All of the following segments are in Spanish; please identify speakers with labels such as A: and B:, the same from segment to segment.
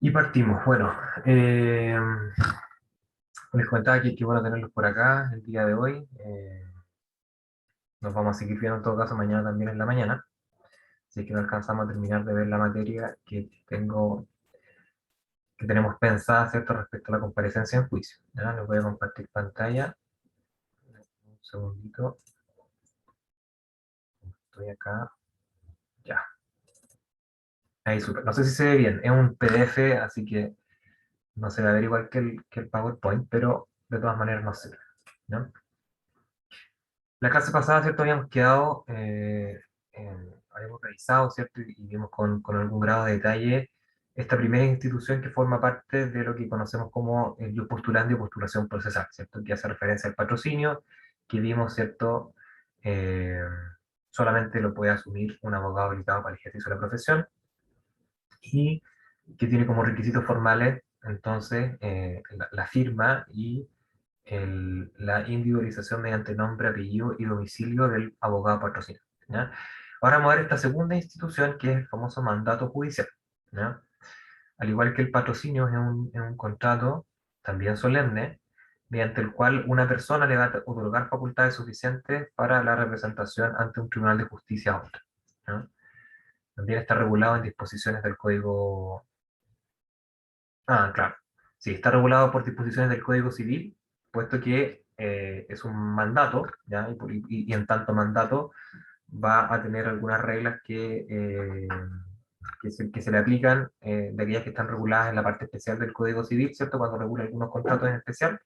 A: Y partimos. Bueno, eh, les comentaba que bueno tenerlos por acá el día de hoy. Nos vamos a seguir viendo en todo caso mañana también en la mañana. Si es que no alcanzamos a terminar de ver la materia que tenemos pensada, ¿cierto?, respecto a la comparecencia en juicio. ¿Ya? Les voy a compartir pantalla. Un segundito. Estoy acá. Ya. Ahí, súper. No sé si se ve bien. Es un PDF, así que no se va a ver igual que el PowerPoint, pero de todas maneras no sé. ¿No? La clase pasada, ¿cierto? Habíamos quedado, habíamos revisado, ¿cierto? Y vimos con algún grado de detalle esta primera institución que forma parte de lo que conocemos como el jus postulandi o postulación procesal, ¿cierto? Que hace referencia al patrocinio, que vimos, ¿cierto? Eh, Solamente lo puede asumir un abogado habilitado para el ejercicio de la profesión y que tiene como requisitos formales, entonces, la firma y la individualización mediante nombre, apellido y domicilio del abogado patrocinador. ¿Ya? Ahora vamos a ver esta segunda institución que es el famoso mandato judicial. ¿Ya? Al igual que el patrocinio es un contrato también solemne, mediante el cual una persona le va a otorgar facultades suficientes para la representación ante un tribunal de justicia a otro. ¿Ya? También está regulado en disposiciones del Código. Ah, claro. Sí, está regulado por disposiciones del Código Civil, puesto que es un mandato, ¿ya? Y en tanto mandato va a tener algunas reglas que se le aplican, de aquellas que están reguladas en la parte especial del Código Civil, ¿cierto? Cuando regula algunos contratos en especial.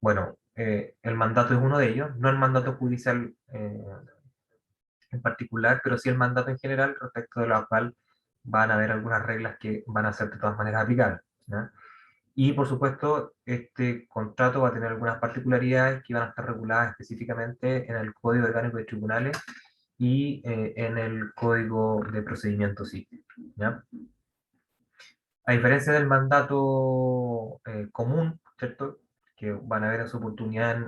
A: Bueno, el mandato es uno de ellos, no el mandato judicial en particular, pero sí el mandato en general, respecto de lo cual van a haber algunas reglas que van a ser de todas maneras aplicables, ¿ya? Y por supuesto, este contrato va a tener algunas particularidades que van a estar reguladas específicamente en el Código Orgánico de Tribunales y en el Código de Procedimiento Civil. ¿Ya? A diferencia del mandato común, ¿cierto? Que van a ver en su oportunidad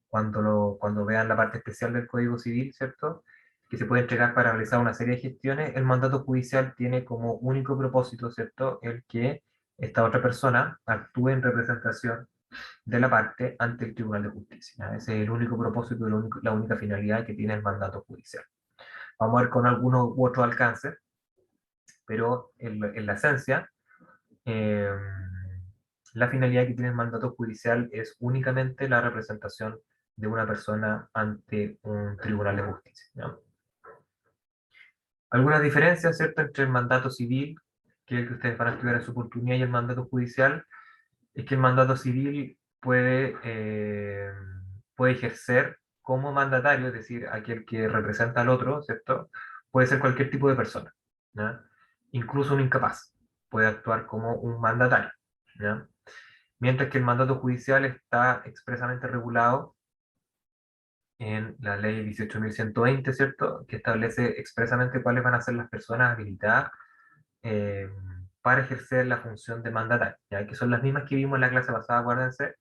A: cuando vean la parte especial del Código Civil, ¿cierto? Que se puede entregar para realizar una serie de gestiones, el mandato judicial tiene como único propósito, ¿cierto?, el que esta otra persona actúe en representación de la parte ante el Tribunal de Justicia. ¿Ya? Ese es el único propósito, la única finalidad que tiene el mandato judicial. Vamos a ver con algunos u otros alcances, pero en la esencia, eh, la finalidad que tiene el mandato judicial es únicamente la representación de una persona ante un tribunal de justicia. ¿Ya? Algunas diferencias, ¿cierto?, entre el mandato civil, que es el que ustedes van a estudiar en su oportunidad, y el mandato judicial, es que el mandato civil puede ejercer como mandatario, es decir, aquel que representa al otro, ¿cierto? Puede ser cualquier tipo de persona, ¿ya? Incluso un incapaz puede actuar como un mandatario, ¿ya? Mientras que el mandato judicial está expresamente regulado en la ley 18.120, ¿cierto? Que establece expresamente cuáles van a ser las personas habilitadas eh, para ejercer la función de mandatario, ¿ya? Que son las mismas que vimos en la clase pasada, acuérdense,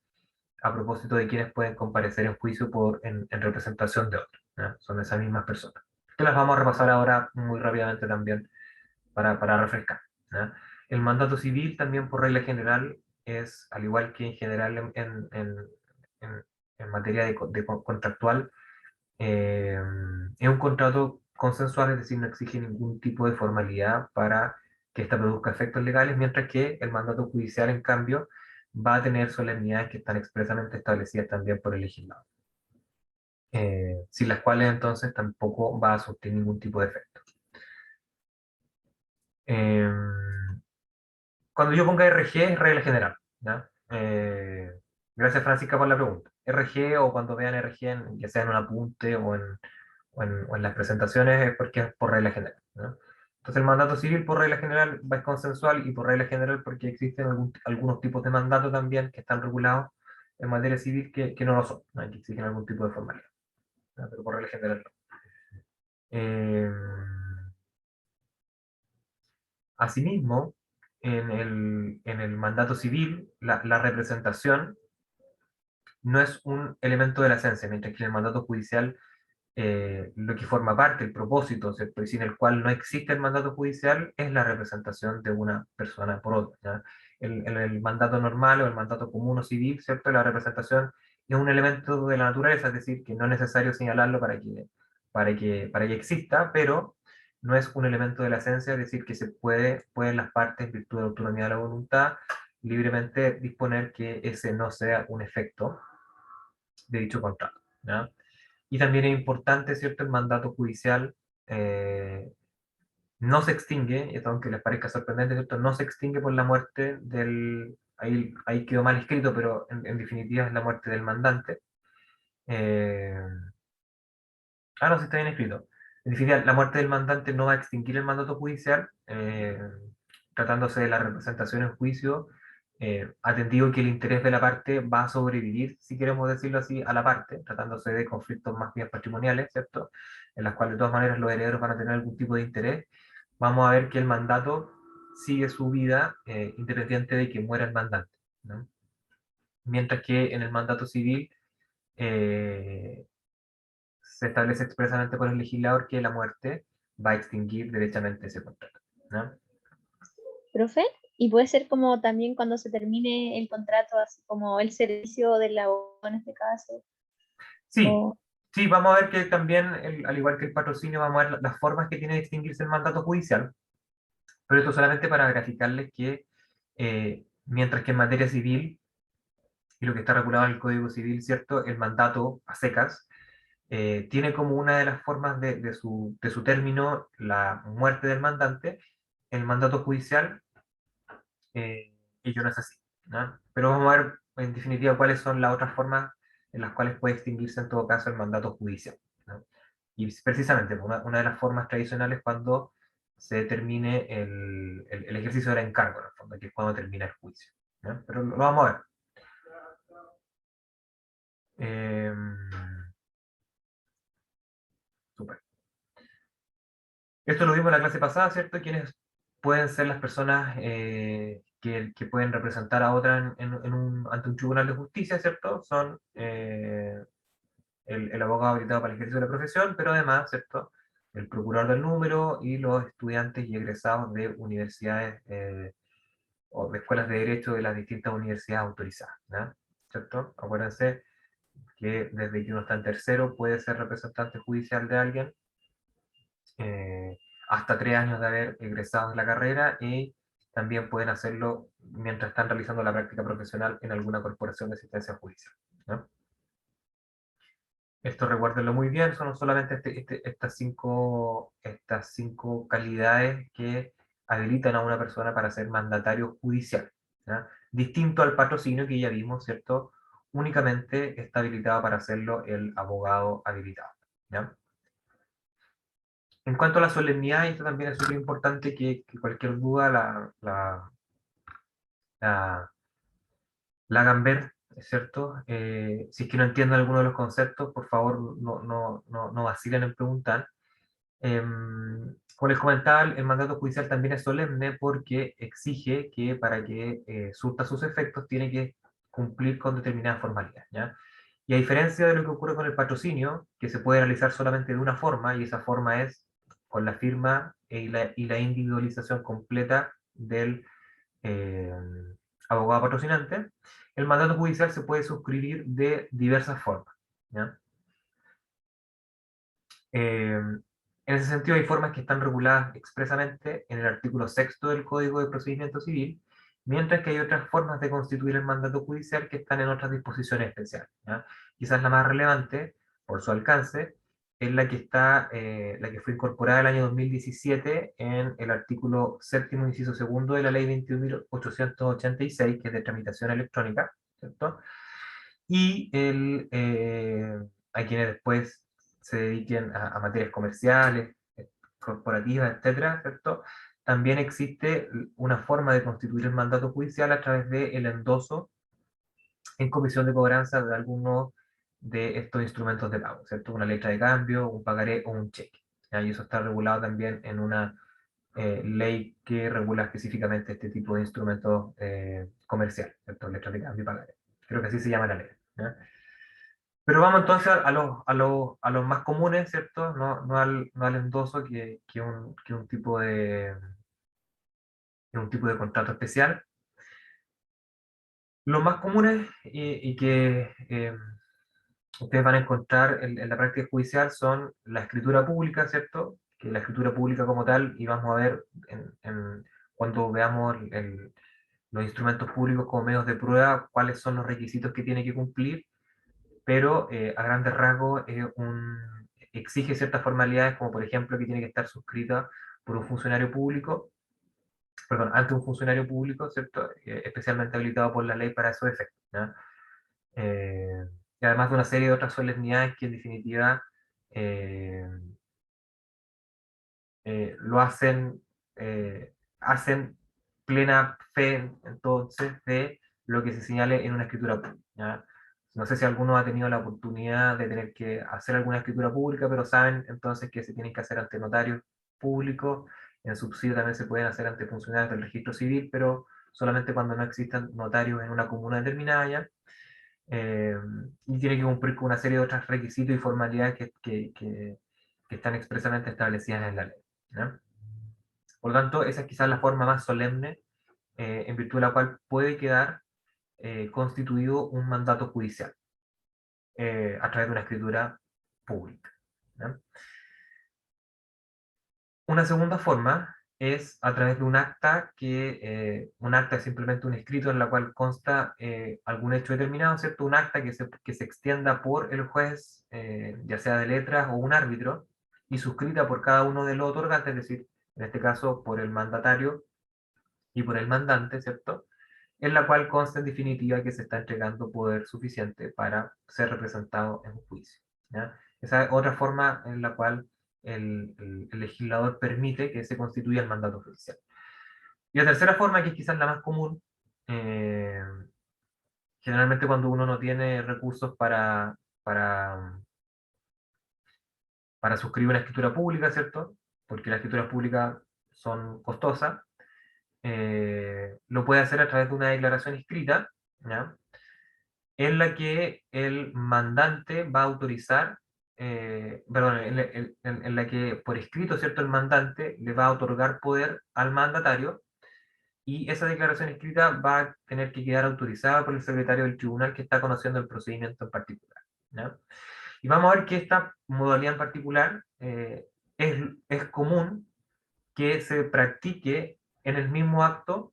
A: a propósito de quienes pueden comparecer en juicio en representación de otros, ¿ya? Son esas mismas personas. Que las vamos a repasar ahora muy rápidamente también para refrescar, ¿ya? El mandato civil también por regla general es, al igual que en general en- en materia contractual, eh, es un contrato consensual, es decir, no exige ningún tipo de formalidad para que ésta produzca efectos legales, mientras que el mandato judicial, en cambio, va a tener solemnidades que están expresamente establecidas también por el legislador, sin las cuales entonces tampoco va a surtir ningún tipo de efecto. Eh, Cuando yo ponga RG es regla general, ¿ya? Gracias, Francisca, por la pregunta. RG, o cuando vean RG, ya sea en un apunte o en las presentaciones, es porque es por regla general, ¿no? Entonces el mandato civil por regla general es consensual, y por regla general porque existen algunos tipos de mandato también que están regulados en materia civil que no lo son, ¿no? Que exigen algún tipo de formalidad, ¿no? Pero por regla general no. Eh, Asimismo, en el mandato civil, la representación no es un elemento de la esencia, mientras que en el mandato judicial lo que forma parte, el propósito, ¿cierto? Y sin el cual no existe el mandato judicial, es la representación de una persona por otra, ¿ya? El mandato normal o el mandato común o civil, ¿cierto? La representación es un elemento de la naturaleza, es decir, que no es necesario señalarlo para que exista, pero no es un elemento de la esencia, es decir, que pueden las partes, en virtud de la autonomía de la voluntad, libremente disponer que ese no sea un efecto de dicho contrato, ¿ya? Y también es importante, ¿cierto? El mandato judicial no se extingue, y esto aunque les parezca sorprendente, ¿cierto? No se extingue por la muerte del... Ahí quedó mal escrito, pero en definitiva es la muerte del mandante. Eh, no, sí está bien escrito. En definitiva, la muerte del mandante no va a extinguir el mandato judicial, tratándose de la representación en juicio, atendido que el interés de la parte va a sobrevivir, si queremos decirlo así, a la parte, tratándose de conflictos más bien patrimoniales, ¿cierto? En las cuales de todas maneras los herederos van a tener algún tipo de interés. Vamos a ver que el mandato sigue su vida independiente de que muera el mandante, ¿no? Mientras que en el mandato civil eh, se establece expresamente por el legislador que la muerte va a extinguir derechamente ese contrato, ¿no?
B: Profe, y puede ser como también cuando se termine el contrato, así como el servicio del abogado en este caso.
A: Sí,
B: O,
A: sí, vamos a ver que también, al igual que el patrocinio, vamos a ver las formas que tiene de extinguirse el mandato judicial, pero esto solamente para graficarles que mientras que en materia civil, y lo que está regulado en el Código Civil, ¿cierto? El mandato a secas tiene como una de las formas de su término la muerte del mandante. El mandato judicial, ello no es así, ¿no? Pero vamos a ver en definitiva cuáles son las otras formas en las cuales puede extinguirse en todo caso el mandato judicial, ¿no? Y precisamente una de las formas tradicionales cuando se termine el ejercicio del encargo, en el fondo, que es cuando termina el juicio, ¿no? Pero lo vamos a ver. Eh, Súper. Esto lo vimos en la clase pasada, ¿cierto? ¿Quiénes pueden ser las personas que pueden representar a otra ante un tribunal de justicia, ¿cierto? Son el abogado habilitado para el ejercicio de la profesión, pero además, ¿cierto? El procurador del número y los estudiantes y egresados de universidades o de escuelas de derecho de las distintas universidades autorizadas, ¿no? ¿Cierto? Acuérdense que desde que uno está en tercero puede ser representante judicial de alguien, eh, hasta 3 años de haber egresado de la carrera, y también pueden hacerlo mientras están realizando la práctica profesional en alguna corporación de asistencia judicial, ¿no? Esto recuérdenlo muy bien, son solamente estas cinco calidades que habilitan a una persona para ser mandatario judicial, ¿ya? Distinto al patrocinio que ya vimos, ¿cierto? Únicamente está habilitado para hacerlo el abogado habilitado, ¿ya? En cuanto a la solemnidad, esto también es súper importante que cualquier duda la, la hagan ver, ¿es cierto? Si es que no entienden alguno de los conceptos, por favor no vacilen en preguntar. Como les comentaba, el mandato judicial también es solemne porque exige que para que surta sus efectos tiene que cumplir con determinadas formalidades, ¿ya? Y a diferencia de lo que ocurre con el patrocinio, que se puede realizar solamente de una forma, y esa forma es con la firma y la individualización completa del eh, abogado patrocinante, el mandato judicial se puede suscribir de diversas formas, ¿ya? En ese sentido, hay formas que están reguladas expresamente en el artículo sexto del Código de Procedimiento Civil, mientras que hay otras formas de constituir el mandato judicial que están en otras disposiciones especiales, ¿ya? Quizás la más relevante, por su alcance, es la que fue incorporada el año 2017 en el artículo séptimo, inciso segundo de la Ley 21.886, que es de tramitación electrónica, ¿cierto? Y a quienes después se dediquen a materias comerciales, corporativas, etcétera, ¿cierto? También existe una forma de constituir el mandato judicial a través del endoso en comisión de cobranza de alguno de estos instrumentos de pago, ¿cierto? Una letra de cambio, un pagaré o un cheque, ¿ya? Y eso está regulado también en una ley que regula específicamente este tipo de instrumentos comerciales, ¿cierto? Letras de cambio y pagaré. Creo que así se llama la ley, ¿ya? Pero vamos entonces a los más comunes, ¿cierto? No al endoso, que un tipo de contrato especial. Los más comunes y que ustedes van a encontrar en la práctica judicial son la escritura pública, ¿cierto? Que la escritura pública como tal, y vamos a ver cuando veamos los instrumentos públicos como medios de prueba, cuáles son los requisitos que tiene que cumplir, pero a grandes rasgos exige ciertas formalidades, como por ejemplo que tiene que estar suscrita por un funcionario público, perdón, ante un funcionario público, ¿cierto? Especialmente habilitado por la ley para esos efectos, ¿ya? Eh, y además de una serie de otras solemnidades que en definitiva eh, lo hacen plena fe entonces de lo que se señale en una escritura pública, ¿ya? No sé si alguno ha tenido la oportunidad de tener que hacer alguna escritura pública, pero saben entonces que se tienen que hacer ante notarios públicos. En subsidio también se pueden hacer ante funcionarios del registro civil, pero solamente cuando no existan notarios en una comuna determinada, ¿ya? eh, y tiene que cumplir con una serie de otros requisitos y formalidades que están expresamente establecidas en la ley, ¿no? Por lo tanto, esa es quizás la forma más solemne en virtud de la cual puede quedar constituido un mandato judicial a través de una escritura pública, ¿no? Una segunda forma es a través de un acta es simplemente un escrito en la cual consta algún hecho determinado, ¿cierto? Un acta que se extienda por el juez, ya sea de letras o un árbitro, y suscrita por cada uno de los otorgantes, es decir, en este caso por el mandatario y por el mandante, ¿cierto? En la cual consta en definitiva que se está entregando poder suficiente para ser representado en un juicio, ¿ya? Esa es otra forma en la cual el legislador permite que se constituya el mandato judicial. Y la tercera forma, que es quizás la más común, eh, generalmente cuando uno no tiene recursos para, para suscribir una escritura pública, ¿cierto? Porque las escrituras públicas son costosas, lo puede hacer a través de una declaración escrita, ¿ya? En la que el mandante va a autorizar, perdón, en la que por escrito, ¿cierto?, el mandante le va a otorgar poder al mandatario, y esa declaración escrita va a tener que quedar autorizada por el secretario del tribunal que está conociendo el procedimiento en particular, ¿ya? Y vamos a ver que esta modalidad en particular es común que se practique en el mismo acto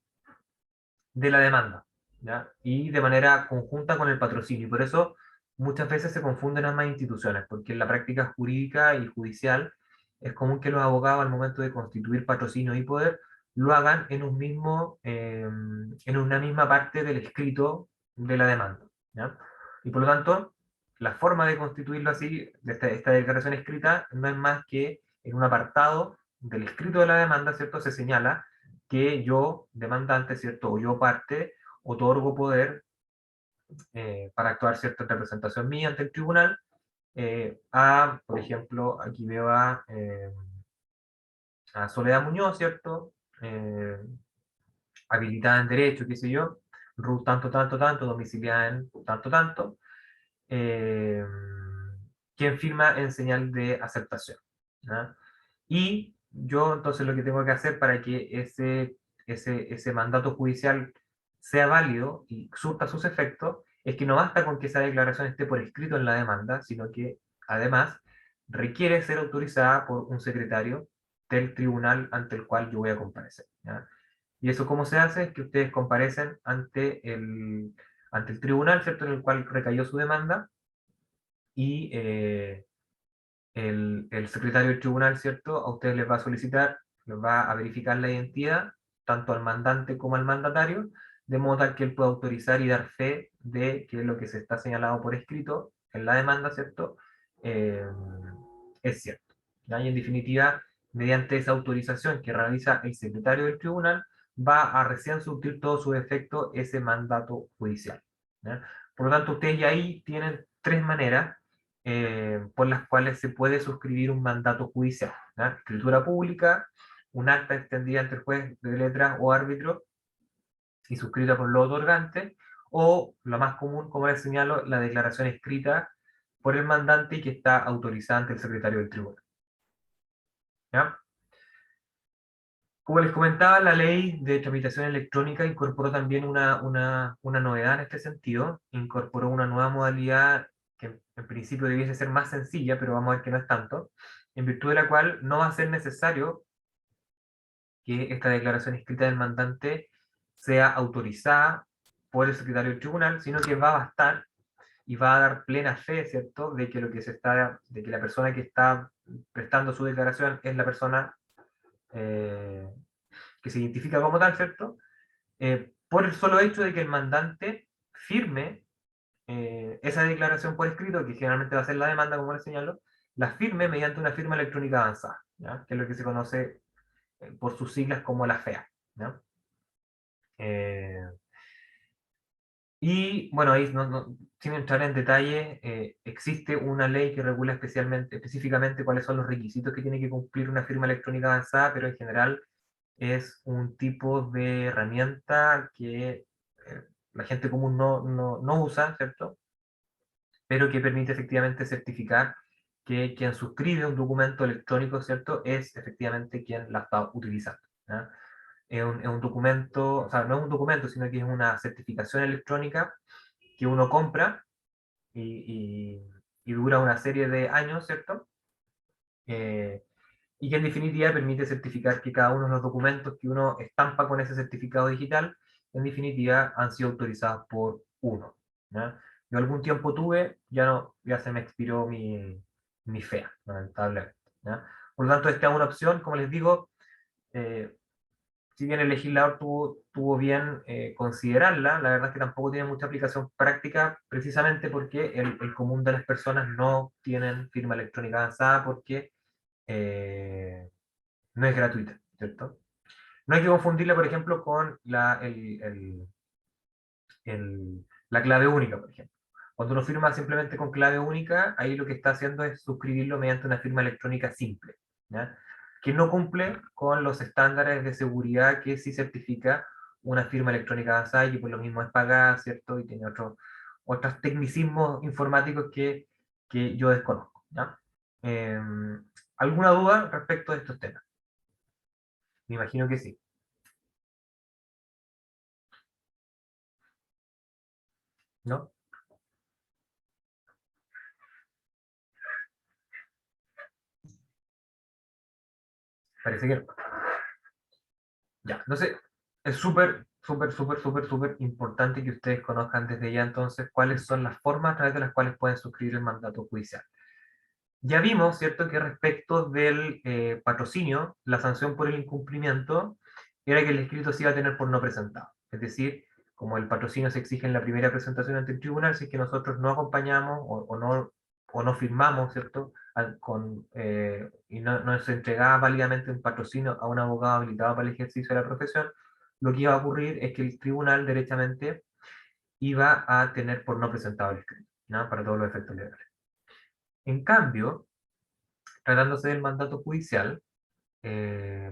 A: de la demanda, ¿ya? Y de manera conjunta con el patrocinio. Y por eso muchas veces se confunden ambas instituciones, porque en la práctica jurídica y judicial es común que los abogados al momento de constituir patrocinio y poder lo hagan en una misma parte del escrito de la demanda, ¿ya? Y por lo tanto, la forma de constituirlo así, de esta declaración escrita, no es más que en un apartado del escrito de la demanda, ¿cierto? Se señala que yo, demandante, ¿cierto? O yo parte, otorgo poder para actuar, ¿cierto?, en representación mía ante el tribunal, por ejemplo, aquí veo a Soledad Muñoz, ¿cierto? Habilitada en derecho, qué sé yo, RUT tanto, tanto, tanto, domiciliada en tanto, tanto, eh, quien firma en señal de aceptación, ¿no? Y yo entonces lo que tengo que hacer para que ese mandato judicial sea válido y surta sus efectos, es que no basta con que esa declaración esté por escrito en la demanda, sino que además requiere ser autorizada por un secretario del tribunal ante el cual yo voy a comparecer, ¿ya? Y eso cómo se hace es que ustedes comparecen ante el tribunal, ¿cierto?, en el cual recayó su demanda, y el secretario del tribunal, ¿cierto?, a ustedes les va a solicitar, les va a verificar la identidad, tanto al mandante como al mandatario, de modo tal que él pueda autorizar y dar fe de que lo que se está señalado por escrito en la demanda, ¿cierto?, Eh, es cierto, ¿ya? Y en definitiva, mediante esa autorización que realiza el secretario del tribunal, va a recién surtir todo su efecto ese mandato judicial, ¿ya? Por lo tanto, ustedes ya ahí tienen tres maneras por las cuales se puede suscribir un mandato judicial, ¿ya? Escritura pública, un acta extendida entre juez de letras o árbitro y suscrita por los otorgantes, o lo más común, como les señalo, la declaración escrita por el mandante y que está autorizada ante el secretario del tribunal. ¿Ya? Como les comentaba, la ley de tramitación electrónica incorporó también una novedad en este sentido, incorporó una nueva modalidad que en principio debiese ser más sencilla, pero vamos a ver que no es tanto, en virtud de la cual no va a ser necesario que esta declaración escrita del mandante sea autorizada por el secretario del tribunal, sino que va a bastar y va a dar plena fe, ¿cierto?, de que lo que se está, de que la persona que está prestando su declaración es la persona eh, que se identifica como tal, ¿cierto? Por el solo hecho de que el mandante firme esa declaración por escrito, que generalmente va a ser la demanda, como les señalo, la firme mediante una firma electrónica avanzada, ¿ya? Que es lo que se conoce por sus siglas como la FEA. ¿Ya? Eh, y bueno, ahí sin entrar en detalle, existe una ley que regula específicamente cuáles son los requisitos que tiene que cumplir una firma electrónica avanzada, pero en general es un tipo de herramienta que la gente común no usa, ¿cierto? Pero que permite efectivamente certificar que quien suscribe un documento electrónico, ¿cierto? Es efectivamente quien la está utilizando. ¿Ya? Es un documento, o sea, no es un documento, sino que es una certificación electrónica que uno compra y dura una serie de años, ¿cierto? Eh, y que en definitiva permite certificar que cada uno de los documentos que uno estampa con ese certificado digital, en definitiva, han sido autorizados por uno. ¿Ya? Yo algún tiempo tuve, ya no, ya se me expiró mi FEA, lamentablemente. ¿Ya? Por lo tanto, esta es una opción, como les digo, eh, si bien el legislador tuvo bien considerarla, la verdad es que tampoco tiene mucha aplicación práctica, precisamente porque el común de las personas no tienen firma electrónica avanzada porque eh, no es gratuita, ¿cierto? No hay que confundirla, por ejemplo, con la clave única, por ejemplo. Cuando uno firma simplemente con clave única, ahí lo que está haciendo es suscribirlo mediante una firma electrónica simple, ¿ya? Que no cumple con los estándares de seguridad que sí certifica una firma electrónica avanzada y que por lo mismo es pagada, ¿cierto? Y tiene otros tecnicismos informáticos que yo desconozco, ¿ya? Eh, ¿Alguna duda respecto de estos temas? Me imagino que sí, ¿no? Parece que no. Ya, entonces es súper importante que ustedes conozcan desde ya entonces cuáles son las formas a través de las cuales pueden suscribir el mandato judicial. Ya vimos, ¿cierto?, que respecto del patrocinio, la sanción por el incumplimiento era que el escrito se iba a tener por no presentado. Es decir, como el patrocinio se exige en la primera presentación ante el tribunal, si es que nosotros no acompañamos o no firmamos, ¿cierto?, y no se entregaba válidamente un patrocinio a un abogado habilitado para el ejercicio de la profesión, lo que iba a ocurrir es que el tribunal derechamente iba a tener por no presentado el escrito, ¿no?, para todos los efectos legales. En cambio, tratándose del mandato judicial, eh,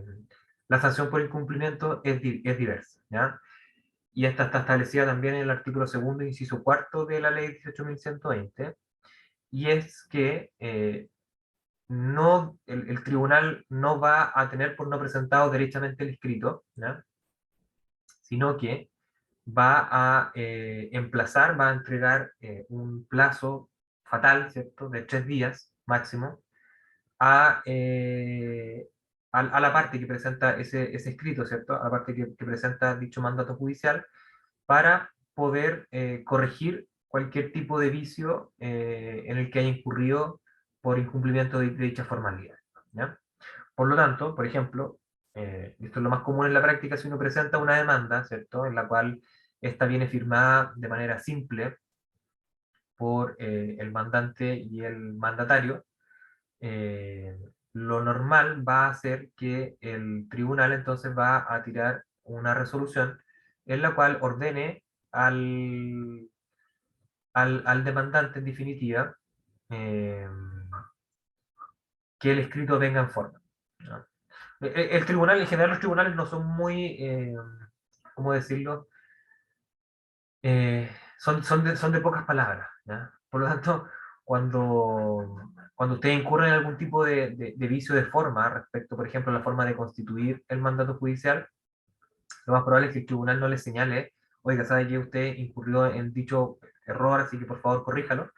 A: la sanción por incumplimiento es diversa, ¿ya? Y esta está establecida también en el artículo segundo, inciso cuarto de la ley 18.120, y es que el tribunal no va a tener por no presentado derechamente el escrito, ¿ya? Sino que va a emplazar, va a entregar un plazo fatal, ¿cierto?, de 3 días máximo, a, a la parte que presenta ese escrito, ¿cierto? A la parte que presenta dicho mandato judicial, para poder corregir cualquier tipo de vicio en el que haya incurrido por incumplimiento de dicha formalidad, ¿ya? Por lo tanto, por ejemplo, esto es lo más común en la práctica, si uno presenta una demanda, ¿cierto?, en la cual esta viene firmada de manera simple por el mandante y el mandatario, eh, lo normal va a ser que el tribunal entonces va a tirar una resolución en la cual ordene al demandante en definitiva eh, que el escrito venga en forma, ¿no? El tribunal, en general los tribunales no son muy, ¿cómo decirlo? Son de pocas palabras, ¿ya? Por lo tanto, cuando ustedes incurren en algún tipo de vicio de forma respecto, por ejemplo, a la forma de constituir el mandato judicial, lo más probable es que el tribunal no les señale, oiga, sabe que usted incurrió en dicho error, así que por favor corríjalo,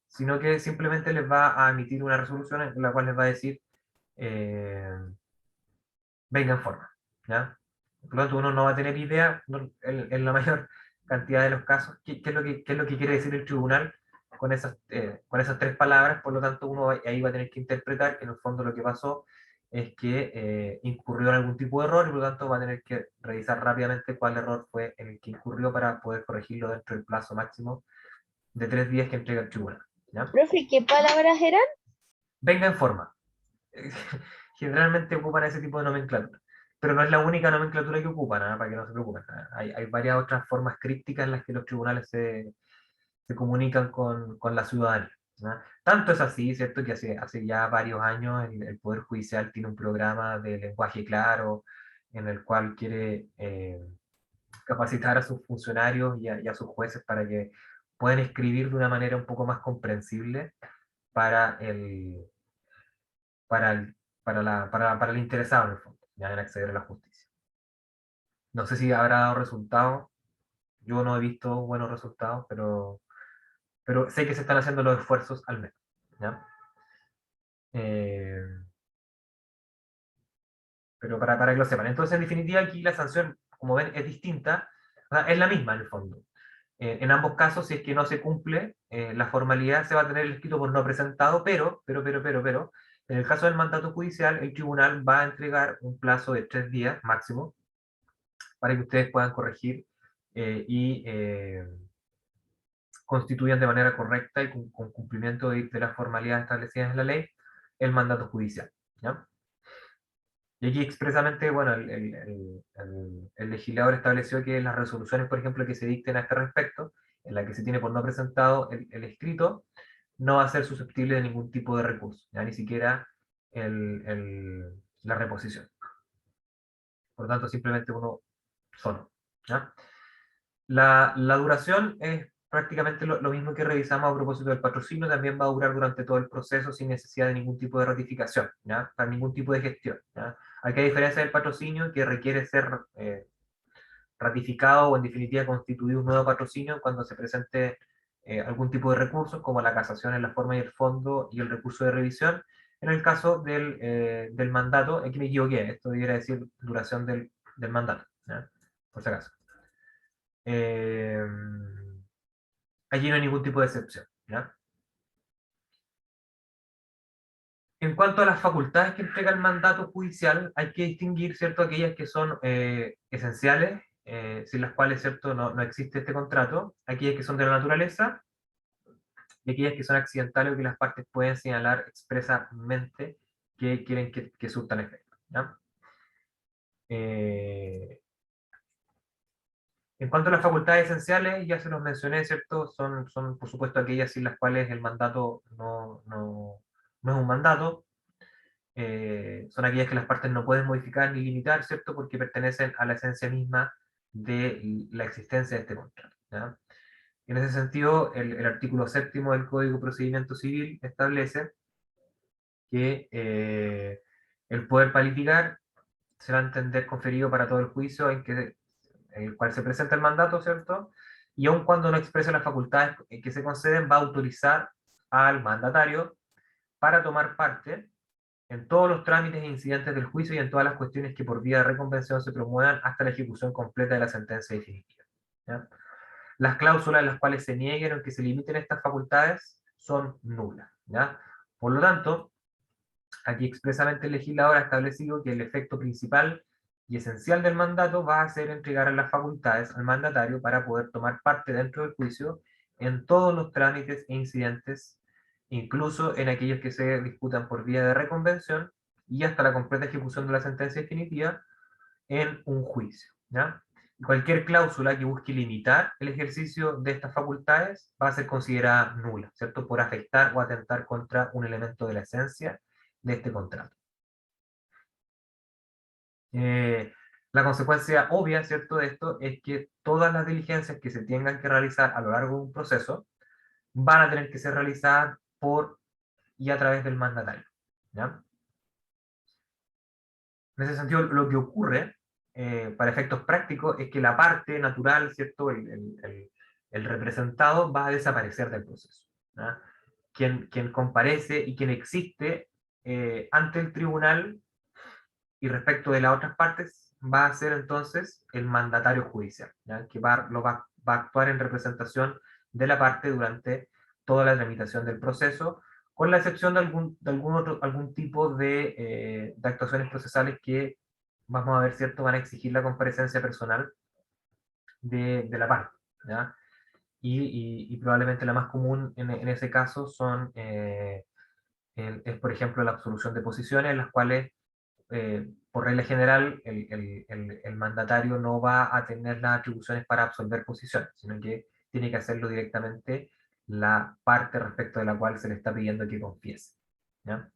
A: sino que simplemente les va a emitir una resolución en la cual les va a decir, eh, venga en forma, ¿ya? Por lo tanto, uno no va a tener idea, en la mayor cantidad de los casos, qué es lo que quiere decir el tribunal con esas tres palabras. Por lo tanto, ahí va a tener que interpretar que en el fondo lo que pasó es que incurrió en algún tipo de error, y por lo tanto va a tener que revisar rápidamente cuál error fue en el que incurrió para poder corregirlo dentro del plazo máximo de 3 días que entrega el tribunal, ¿ya?
B: Profe, ¿qué palabras eran?
A: Venga en forma. Generalmente ocupan ese tipo de nomenclatura, pero no es la única nomenclatura que ocupan, ¿ah? Para que no se preocupen. ¿Ah? Hay varias otras formas crípticas en las que los tribunales se comunican con la ciudadanía, ¿no? Tanto es así, ¿cierto?, que hace ya varios años el Poder Judicial tiene un programa de lenguaje claro en el cual quiere capacitar a sus funcionarios y a sus jueces para que puedan escribir de una manera un poco más comprensible para para el, para el interesado, en el fondo, ya en acceder a la justicia. No sé si habrá dado resultados, yo no he visto buenos resultados, pero sé que se están haciendo los esfuerzos al menos, ¿ya? Eh, pero para que lo sepan. Entonces, en definitiva, aquí la sanción, como ven, es distinta, o sea, es la misma en el fondo. En ambos casos, si es que no se cumple la formalidad, se va a tener el escrito por no presentado, pero, en el caso del mandato judicial, el tribunal va a entregar un plazo de 3 días máximo para que ustedes puedan corregir y constituyan de manera correcta y con cumplimiento de las formalidades establecidas en la ley el mandato judicial, ¿ya? Y aquí expresamente, bueno, el legislador estableció que las resoluciones, por ejemplo, que se dicten a este respecto, en la que se tiene por no presentado el escrito, no va a ser susceptible de ningún tipo de recurso, ya ni siquiera la reposición. Por lo tanto, simplemente uno solo, ¿ya? La duración es prácticamente lo mismo que revisamos a propósito del patrocinio, también va a durar durante todo el proceso sin necesidad de ningún tipo de ratificación, ¿ya? Para ningún tipo de gestión, ¿ya? Aquí, a diferencia del patrocinio, que requiere ser ratificado o en definitiva constituir un nuevo patrocinio cuando se presente algún tipo de recursos, como la casación en la forma y el fondo y el recurso de revisión. En el caso del mandato, aquí me equivoqué, esto debiera decir duración del mandato, ¿ya? Por si acaso. Eh, Allí no hay ningún tipo de excepción, ¿ya? En cuanto a las facultades que entrega el mandato judicial, hay que distinguir, ¿cierto?, aquellas que son esenciales, sin las cuales, ¿cierto?, no existe este contrato, aquellas que son de la naturaleza, y aquellas que son accidentales o que las partes pueden señalar expresamente que quieren que surtan efecto, ¿ya? Eh, En cuanto a las facultades esenciales, ya se los mencioné, ¿cierto? Son por supuesto aquellas sin las cuales el mandato no es un mandato. Son aquellas que las partes no pueden modificar ni limitar, ¿cierto? Porque pertenecen a la esencia misma de la existencia de este contrato, ¿ya? En ese sentido, el artículo séptimo del Código de Procedimiento Civil establece que el poder para litigar se va a entender conferido para todo el juicio en el cual se presenta el mandato, ¿cierto? Y aun cuando no exprese las facultades que se conceden, va a autorizar al mandatario para tomar parte en todos los trámites e incidentes del juicio y en todas las cuestiones que por vía de reconvención se promuevan hasta la ejecución completa de la sentencia definitiva, ¿ya? Las cláusulas en las cuales se nieguen o que se limiten estas facultades son nulas, ¿ya? Por lo tanto, aquí expresamente el legislador ha establecido que el efecto principal y esencial del mandato va a ser entregar las facultades al mandatario para poder tomar parte dentro del juicio en todos los trámites e incidentes, incluso en aquellos que se disputan por vía de reconvención y hasta la completa ejecución de la sentencia definitiva en un juicio, ¿ya? Cualquier cláusula que busque limitar el ejercicio de estas facultades va a ser considerada nula, ¿cierto? Por afectar o atentar contra un elemento de la esencia de este contrato. La consecuencia obvia, ¿cierto?, de esto es que todas las diligencias que se tengan que realizar a lo largo de un proceso van a tener que ser realizadas por y a través del mandatario, ¿ya? En ese sentido, lo que ocurre, para efectos prácticos, es que la parte natural, ¿cierto? El representado va a desaparecer del proceso, ¿ya? Quien comparece y quien existe ante el tribunal y respecto de las otras partes va a ser entonces el mandatario judicial, ¿ya? Que va a actuar en representación de la parte durante toda la tramitación del proceso, con la excepción algún tipo de actuaciones procesales que vamos a ver, ¿cierto? Van a exigir la comparecencia personal de la parte, ¿ya? Y probablemente la más común en ese caso es, por ejemplo, la absolución de posiciones, en las cuales por regla general, el mandatario no va a tener las atribuciones para absolver posiciones, sino que tiene que hacerlo directamente la parte respecto de la cual se le está pidiendo que confiese, ¿ya?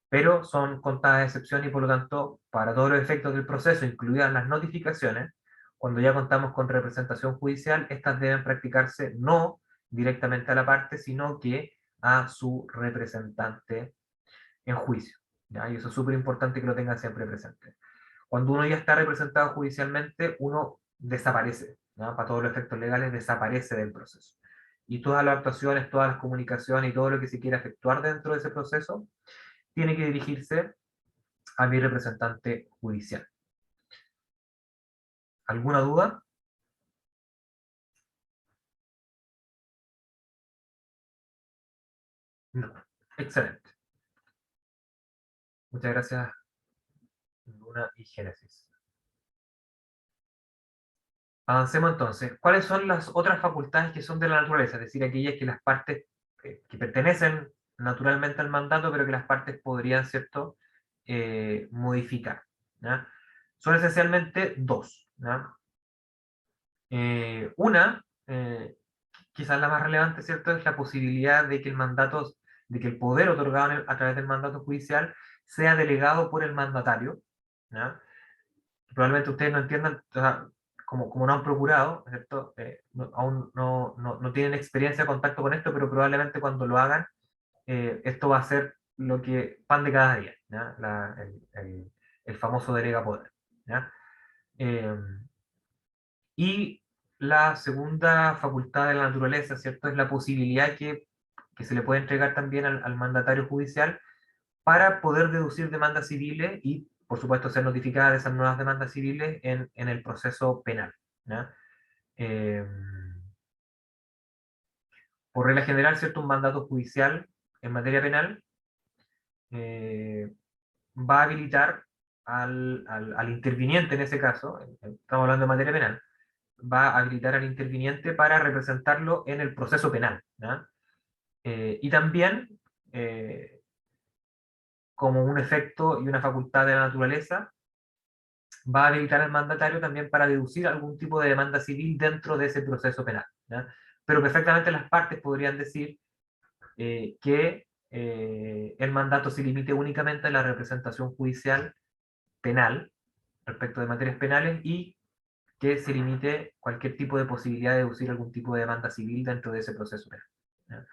A: Pero son contadas excepciones y por lo tanto, para todos los efectos del proceso, incluidas las notificaciones, cuando ya contamos con representación judicial, estas deben practicarse no directamente a la parte, sino que a su representante en juicio, ¿ya? Y eso es súper importante que lo tengan siempre presente. Cuando uno ya está representado judicialmente, uno desaparece, ¿ya? Para todos los efectos legales, desaparece del proceso. Y todas las actuaciones, todas las comunicaciones y todo lo que se quiera efectuar dentro de ese proceso, tiene que dirigirse a mi representante judicial. ¿Alguna duda? No. Excelente. Muchas gracias, Luna y Génesis. Avancemos entonces. ¿Cuáles son las otras facultades que son de la naturaleza? Es decir, aquellas que las partes que pertenecen naturalmente al mandato, pero que las partes podrían, ¿cierto?, modificar, ¿ya? Son esencialmente dos, ¿ya? Una, quizás la más relevante, ¿cierto?, es la posibilidad de que de que el poder otorgado a través del mandato judicial sea delegado por el mandatario, ¿ya? Probablemente ustedes no entiendan, o sea, como no han procurado, ¿cierto? Aún no tienen experiencia de contacto con esto, pero probablemente cuando lo hagan, esto va a ser lo que pan de cada día, ¿ya? El famoso delega poder, ¿ya? Eh, y la segunda facultad de la naturaleza, ¿cierto? Es la posibilidad que se le puede entregar también al mandatario judicial para poder deducir demandas civiles y, por supuesto, ser notificada de esas nuevas demandas civiles en el proceso penal, ¿ya? Eh, por regla general, ¿cierto? Un mandato judicial en materia penal eh, va a habilitar al interviniente en ese caso, estamos hablando de materia penal, va a habilitar al interviniente para representarlo en el proceso penal, ¿ya? Y también, como un efecto y una facultad de la naturaleza, va a habilitar al mandatario también para deducir algún tipo de demanda civil dentro de ese proceso penal, ¿ya? Pero perfectamente las partes podrían decir que el mandato se limite únicamente a la representación judicial penal respecto de materias penales y que se limite cualquier tipo de posibilidad de deducir algún tipo de demanda civil dentro de ese proceso penal, ¿ya?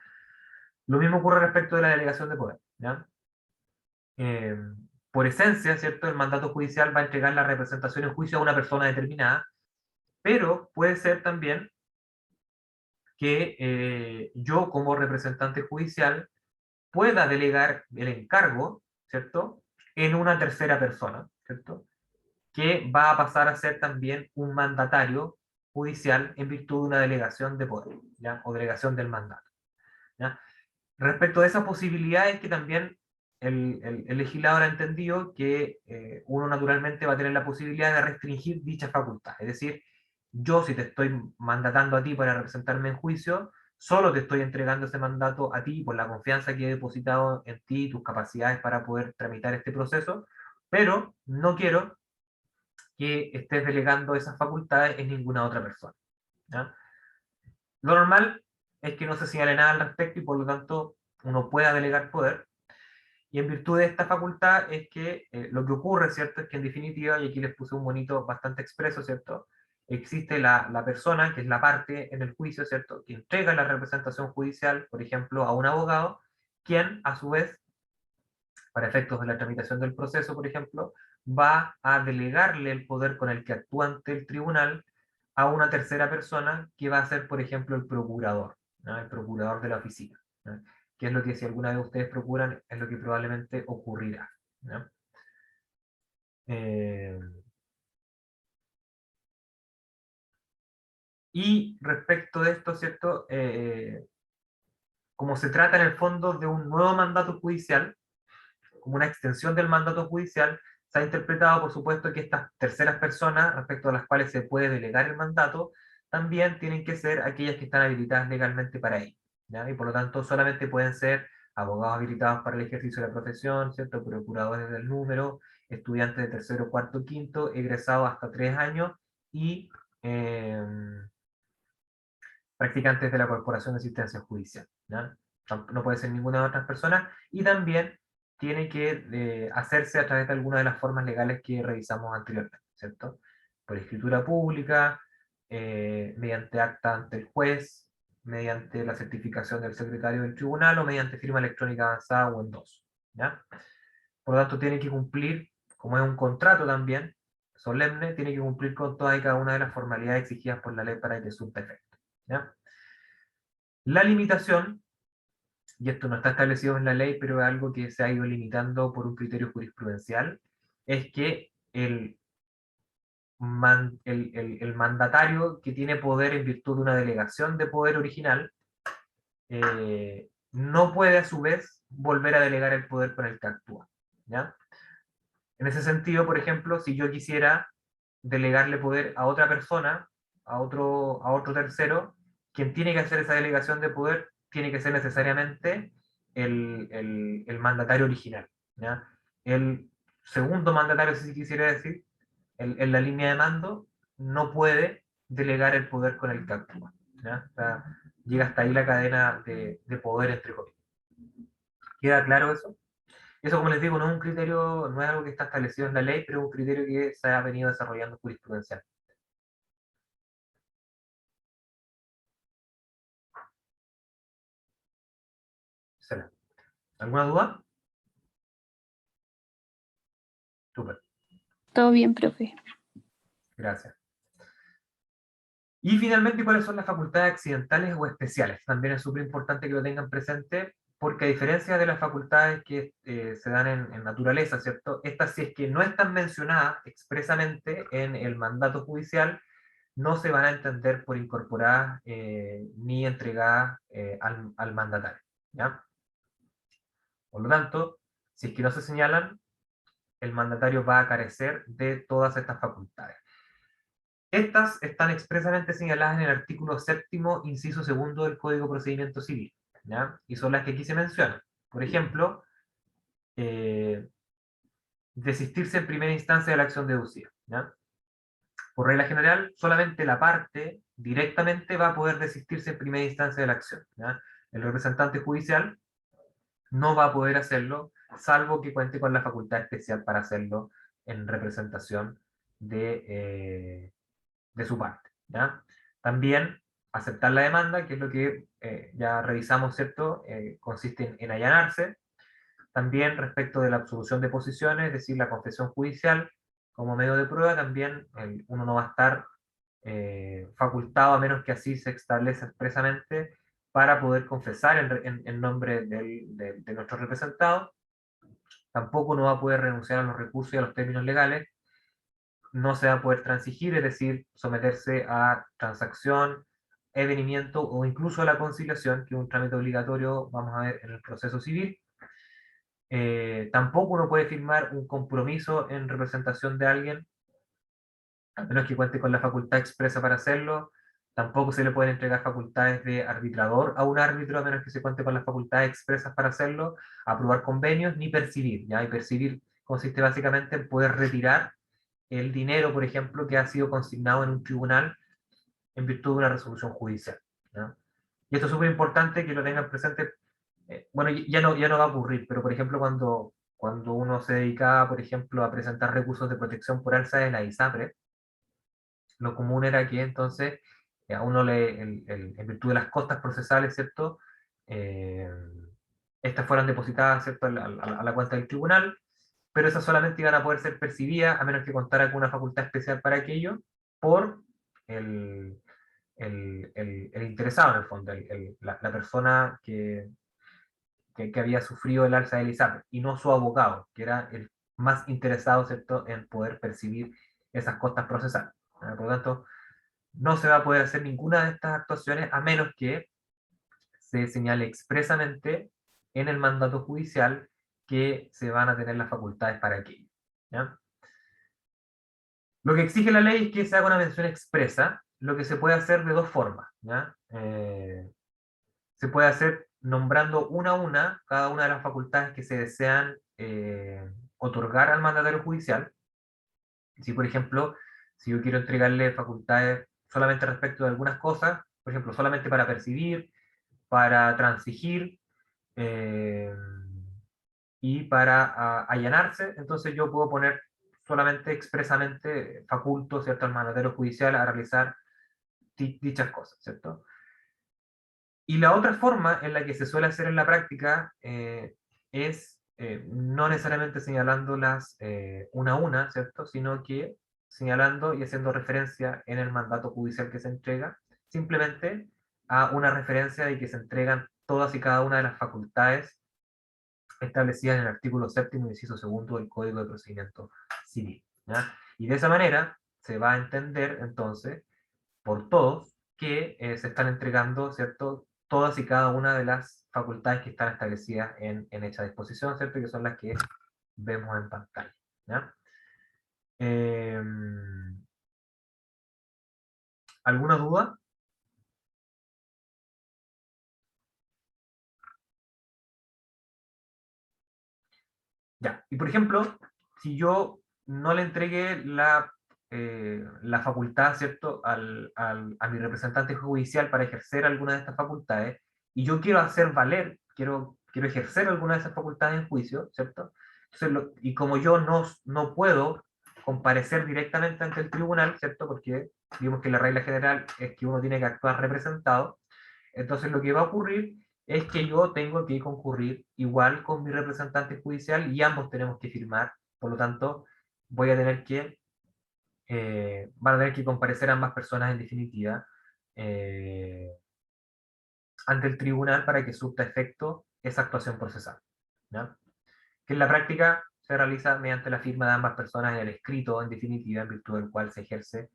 A: Lo mismo ocurre respecto de la delegación de poder, ¿ya? Eh, por esencia, ¿cierto? El mandato judicial va a entregar la representación en juicio a una persona determinada, pero puede ser también que yo como representante judicial pueda delegar el encargo, ¿cierto?, en una tercera persona, ¿cierto?, que va a pasar a ser también un mandatario judicial en virtud de una delegación de poder, ¿ya? O delegación del mandato, ¿ya? Respecto de esas posibilidades que también el legislador ha entendido que uno naturalmente va a tener la posibilidad de restringir dicha facultad. Es decir, yo si te estoy mandatando a ti para representarme en juicio, solo te estoy entregando ese mandato a ti por la confianza que he depositado en ti y tus capacidades para poder tramitar este proceso, pero no quiero que estés delegando esas facultades en ninguna otra persona, ¿ya? Lo normal es que no se señale nada al respecto y por lo tanto uno pueda delegar poder. Y en virtud de esta facultad es que lo que ocurre, ¿cierto? Es que en definitiva, y aquí les puse un monito bastante expreso, ¿cierto? existe la persona, que es la parte en el juicio, ¿cierto?, que entrega la representación judicial, por ejemplo, a un abogado, quien, a su vez, para efectos de la tramitación del proceso, por ejemplo, va a delegarle el poder con el que actúa ante el tribunal a una tercera persona que va a ser, por ejemplo, el procurador, ¿no?, el procurador de la oficina, ¿no?, que es lo que si alguna vez ustedes procuran, es lo que probablemente ocurrirá, ¿no? Eh, y respecto de esto, ¿cierto? Como se trata en el fondo de un nuevo mandato judicial, como una extensión del mandato judicial, se ha interpretado, por supuesto, que estas terceras personas, respecto a las cuales se puede delegar el mandato, también tienen que ser aquellas que están habilitadas legalmente para ello, ¿ya? Y por lo tanto, solamente pueden ser abogados habilitados para el ejercicio de la profesión, ¿cierto?, procuradores del número, estudiantes de tercero, cuarto, quinto, egresados hasta 3 años y eh, practicantes de la Corporación de Asistencia Judicial, ¿ya? No puede ser ninguna de otras personas, y también tiene que hacerse a través de alguna de las formas legales que revisamos anteriormente, ¿cierto? Por escritura pública, mediante acta ante el juez, mediante la certificación del secretario del tribunal o mediante firma electrónica avanzada o endoso, ¿ya? Por lo tanto, tiene que cumplir, como es un contrato también, solemne, tiene que cumplir con todas y cada una de las formalidades exigidas por la ley para que surta efecto, ¿ya? La limitación, y esto no está establecido en la ley, pero es algo que se ha ido limitando por un criterio jurisprudencial, es que el mandatario que tiene poder en virtud de una delegación de poder original, no puede a su vez volver a delegar el poder con el que actúa, ¿ya? En ese sentido, por ejemplo, si yo quisiera delegarle poder a otra persona, a otro tercero, quien tiene que hacer esa delegación de poder tiene que ser necesariamente el mandatario original, ¿ya? El segundo mandatario, si quisiera decir, en la línea de mando, no puede delegar el poder con el que actúa, ¿ya? O sea, llega hasta ahí la cadena de poder, entre comillas. ¿Queda claro eso? Eso, como les digo, no es un criterio, no es algo que está establecido en la ley, pero es un criterio que se ha venido desarrollando jurisprudencial. ¿Alguna duda? Súper,
B: Todo bien, profe.
A: gracias. Y finalmente, ¿cuáles son las facultades accidentales o especiales? También es súper importante que lo tengan presente, porque a diferencia de las facultades que se dan en naturaleza, ¿cierto? Estas, si es que no están mencionadas expresamente en el mandato judicial, no se van a entender por incorporadas ni entregadas al mandatario, ¿ya? Por lo tanto, si es que no se señalan, el mandatario va a carecer de todas estas facultades. Estas están expresamente señaladas en el artículo 7º, inciso segundo del Código de Procedimiento Civil, ¿ya? Y son las que aquí se mencionan. Por ejemplo, desistirse en primera instancia de la acción deducida, ¿ya? Por regla general, solamente la parte directamente va a poder desistirse en primera instancia de la acción, ¿ya? El representante judicial no va a poder hacerlo, salvo que cuente con la facultad especial para hacerlo en representación de su parte, ¿ya? También aceptar la demanda, que es lo que ya revisamos, ¿cierto? Consiste en allanarse. También respecto de la absolución de posiciones, es decir, la confesión judicial como medio de prueba, también uno no va a estar facultado a menos que así se establezca expresamente para poder confesar en nombre de nuestro representado. Tampoco no va a poder renunciar a los recursos y a los términos legales. No se va a poder transigir, es decir, someterse a transacción, evenimiento o incluso a la conciliación, que es un trámite obligatorio, vamos a ver, en el proceso civil. Tampoco uno puede firmar un compromiso en representación de alguien, a menos que cuente con la facultad expresa para hacerlo. Tampoco se le pueden entregar facultades de arbitrador a un árbitro, a menos que se cuente con las facultades expresas para hacerlo, aprobar convenios, ni percibir, ¿ya? Y percibir consiste básicamente en poder retirar el dinero, por ejemplo, que ha sido consignado en un tribunal en virtud de una resolución judicial, ¿ya? Y esto es súper importante que lo tengan presente. Bueno, ya no va a ocurrir, pero por ejemplo, cuando uno se dedicaba, por ejemplo, a presentar recursos de protección por alza de la ISAPRE, lo común era que entonces a uno en virtud de las costas procesales, ¿cierto? Eh, estas fueran depositadas, ¿cierto? A la cuenta del tribunal, pero esas solamente iban a poder ser percibidas a menos que contara con una facultad especial para aquello por el, el interesado en el fondo, la persona que había sufrido el alza de Elizabeth, y no su abogado, que era el más interesado, ¿cierto?, en poder percibir esas costas procesales. Por lo tanto, no se va a poder hacer ninguna de estas actuaciones a menos que se señale expresamente en el mandato judicial que se van a tener las facultades para aquello. ¿Ya? Lo que exige la ley es que se haga una mención expresa, lo que se puede hacer de dos formas. ¿Ya? Se puede hacer nombrando una a una cada una de las facultades que se desean otorgar al mandatario judicial. Si, por ejemplo, si yo quiero entregarle facultades solamente respecto de algunas cosas, por ejemplo, solamente para percibir, para transigir eh, y para allanarse, entonces yo puedo poner solamente expresamente faculto, ¿cierto?, al mandatario judicial a realizar dichas cosas, ¿cierto? Y la otra forma en la que se suele hacer en la práctica es no necesariamente señalándolas una a una, ¿cierto? Sino que señalando y haciendo referencia en el mandato judicial que se entrega, simplemente a una referencia de que se entregan todas y cada una de las facultades establecidas en el artículo 7º, inciso segundo del Código de Procedimiento Civil. ¿Ya? Y de esa manera se va a entender entonces por todos que se están entregando, ¿cierto?, todas y cada una de las facultades que están establecidas en hecha disposición, ¿cierto?, que son las que vemos en pantalla. ¿Ya? Eh, ¿Alguna duda? Ya. Y por ejemplo, si yo no le entregué la facultad, ¿cierto?, a mi representante judicial para ejercer alguna de estas facultades, y yo quiero hacer valer, quiero ejercer alguna de esas facultades en juicio, ¿cierto? Entonces, y como yo no puedo comparecer directamente ante el tribunal, ¿cierto? Porque vimos que la regla general es que uno tiene que actuar representado, entonces lo que va a ocurrir es que yo tengo que concurrir igual con mi representante judicial y ambos tenemos que firmar, por lo tanto, voy a tener que, van a tener que comparecer ambas personas en definitiva eh, ante el tribunal para que surta efecto esa actuación procesal. ¿Ya? Que en la práctica se realiza mediante la firma de ambas personas en el escrito, en definitiva, en virtud del cual se ejerce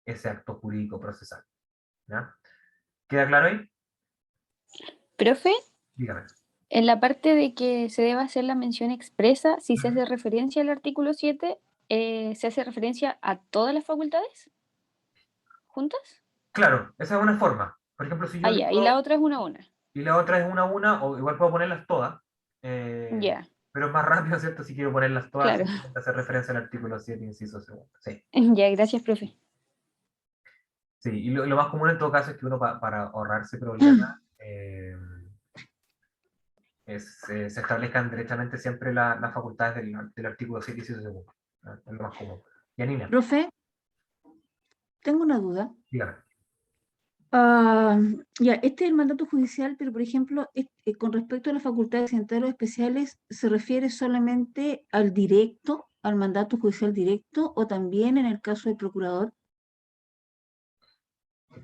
A: ese acto jurídico procesal. ¿Ya? ¿Queda claro ahí?
B: Profe,
A: Dígame.
B: en la parte de que se debe hacer la mención expresa, si se hace referencia al artículo 7, ¿se hace referencia a todas las facultades juntas?
A: Claro, esa es una forma. Por ejemplo, si
B: Ah,
A: yo
B: ya, y la
A: digo,
B: otra es una a una.
A: y la otra es una a una, o igual puedo ponerlas todas,
B: Ya,
A: pero es más rápido, ¿cierto? Si quiero ponerlas todas,
B: claro.
A: simplemente hacer referencia al artículo 7 inciso segundo. Sí,
B: Ya, gracias, profe.
A: sí. Y lo más común en todo caso es que uno para ahorrarse problemas, se establezcan derechamente siempre las facultades del artículo 7 inciso segundo. ¿No? Es lo más común. Yanina,
C: Profe, tengo una duda.
A: dígame.
C: Ah, ya, este es el mandato judicial, pero por ejemplo, con respecto a las facultades accidentales especiales, ¿se refiere solamente al directo, al mandato judicial directo, o también en el caso del procurador?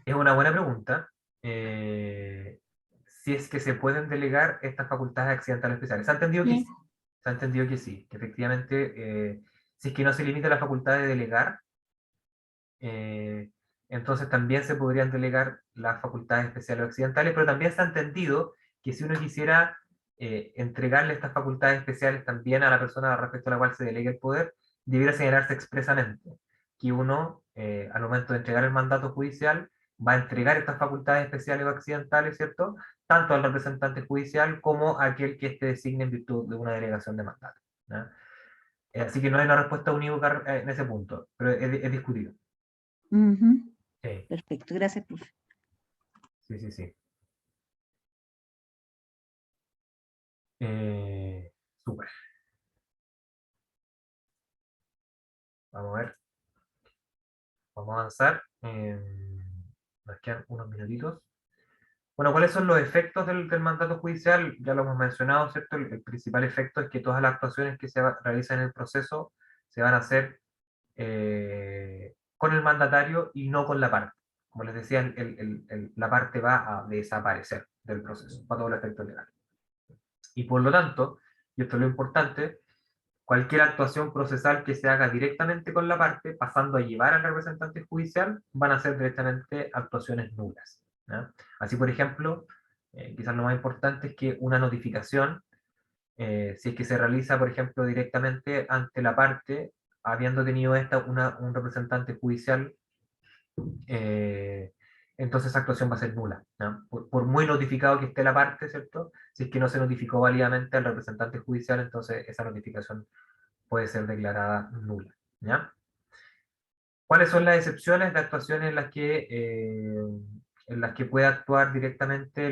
A: Es una buena pregunta. Si es que se pueden delegar estas facultades accidentales especiales. Se ha entendido que sí.
C: Sí.
A: Se ha entendido que sí, que efectivamente, si es que no se limita la facultad de delegar, eh, entonces también se podrían delegar las facultades especiales o accidentales, pero también se ha entendido que si uno quisiera entregarle estas facultades especiales también a la persona respecto a la cual se delegue el poder, debiera señalarse expresamente que uno, al momento de entregar el mandato judicial, va a entregar estas facultades especiales o accidentales, ¿cierto? Tanto al representante judicial como a aquel que esté designe en virtud de una delegación de mandato. ¿Ya? Así que no hay una respuesta unívoca en ese punto, pero es discutido.
C: Ujú.
A: Sí,
C: Perfecto, gracias, profe.
A: sí, sí, sí. Súper. Vamos a ver vamos a avanzar. Nos quedan unos minutitos. Bueno, ¿cuáles son los efectos del mandato judicial? Ya lo hemos mencionado, ¿cierto? El principal efecto es que todas las actuaciones que se realizan en el proceso se van a hacer con el mandatario y no con la parte. Como les decía, la parte va a desaparecer del proceso, para todos los efectos legales. Y por lo tanto, y esto es lo importante, cualquier actuación procesal que se haga directamente con la parte, pasando a llevar al representante judicial, van a ser directamente actuaciones nulas, ¿ya? Así, por ejemplo, quizás lo más importante es que una notificación, si es que se realiza, por ejemplo, directamente ante la parte, habiendo tenido un representante judicial, entonces esa actuación va a ser nula, ¿ya? Por muy notificado que esté la parte, ¿cierto? Si es que no se notificó válidamente al representante judicial, entonces esa notificación puede ser declarada nula, ¿ya? ¿Cuáles son las excepciones de actuaciones en las que puede actuar directamente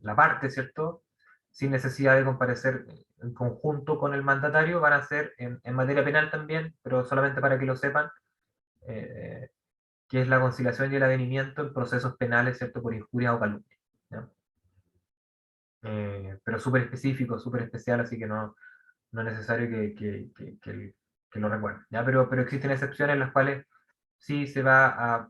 A: la parte, ¿cierto? Sin necesidad de comparecer en conjunto con el mandatario? Van a ser en materia penal también, pero solamente para que lo sepan, eh, que es la conciliación y el avenimiento en procesos penales, ¿cierto? Por injuria o calumnia, ¿ya? Pero súper específico, súper especial, así que no es necesario que lo recuerden, ¿ya? Pero existen excepciones en las cuales sí se va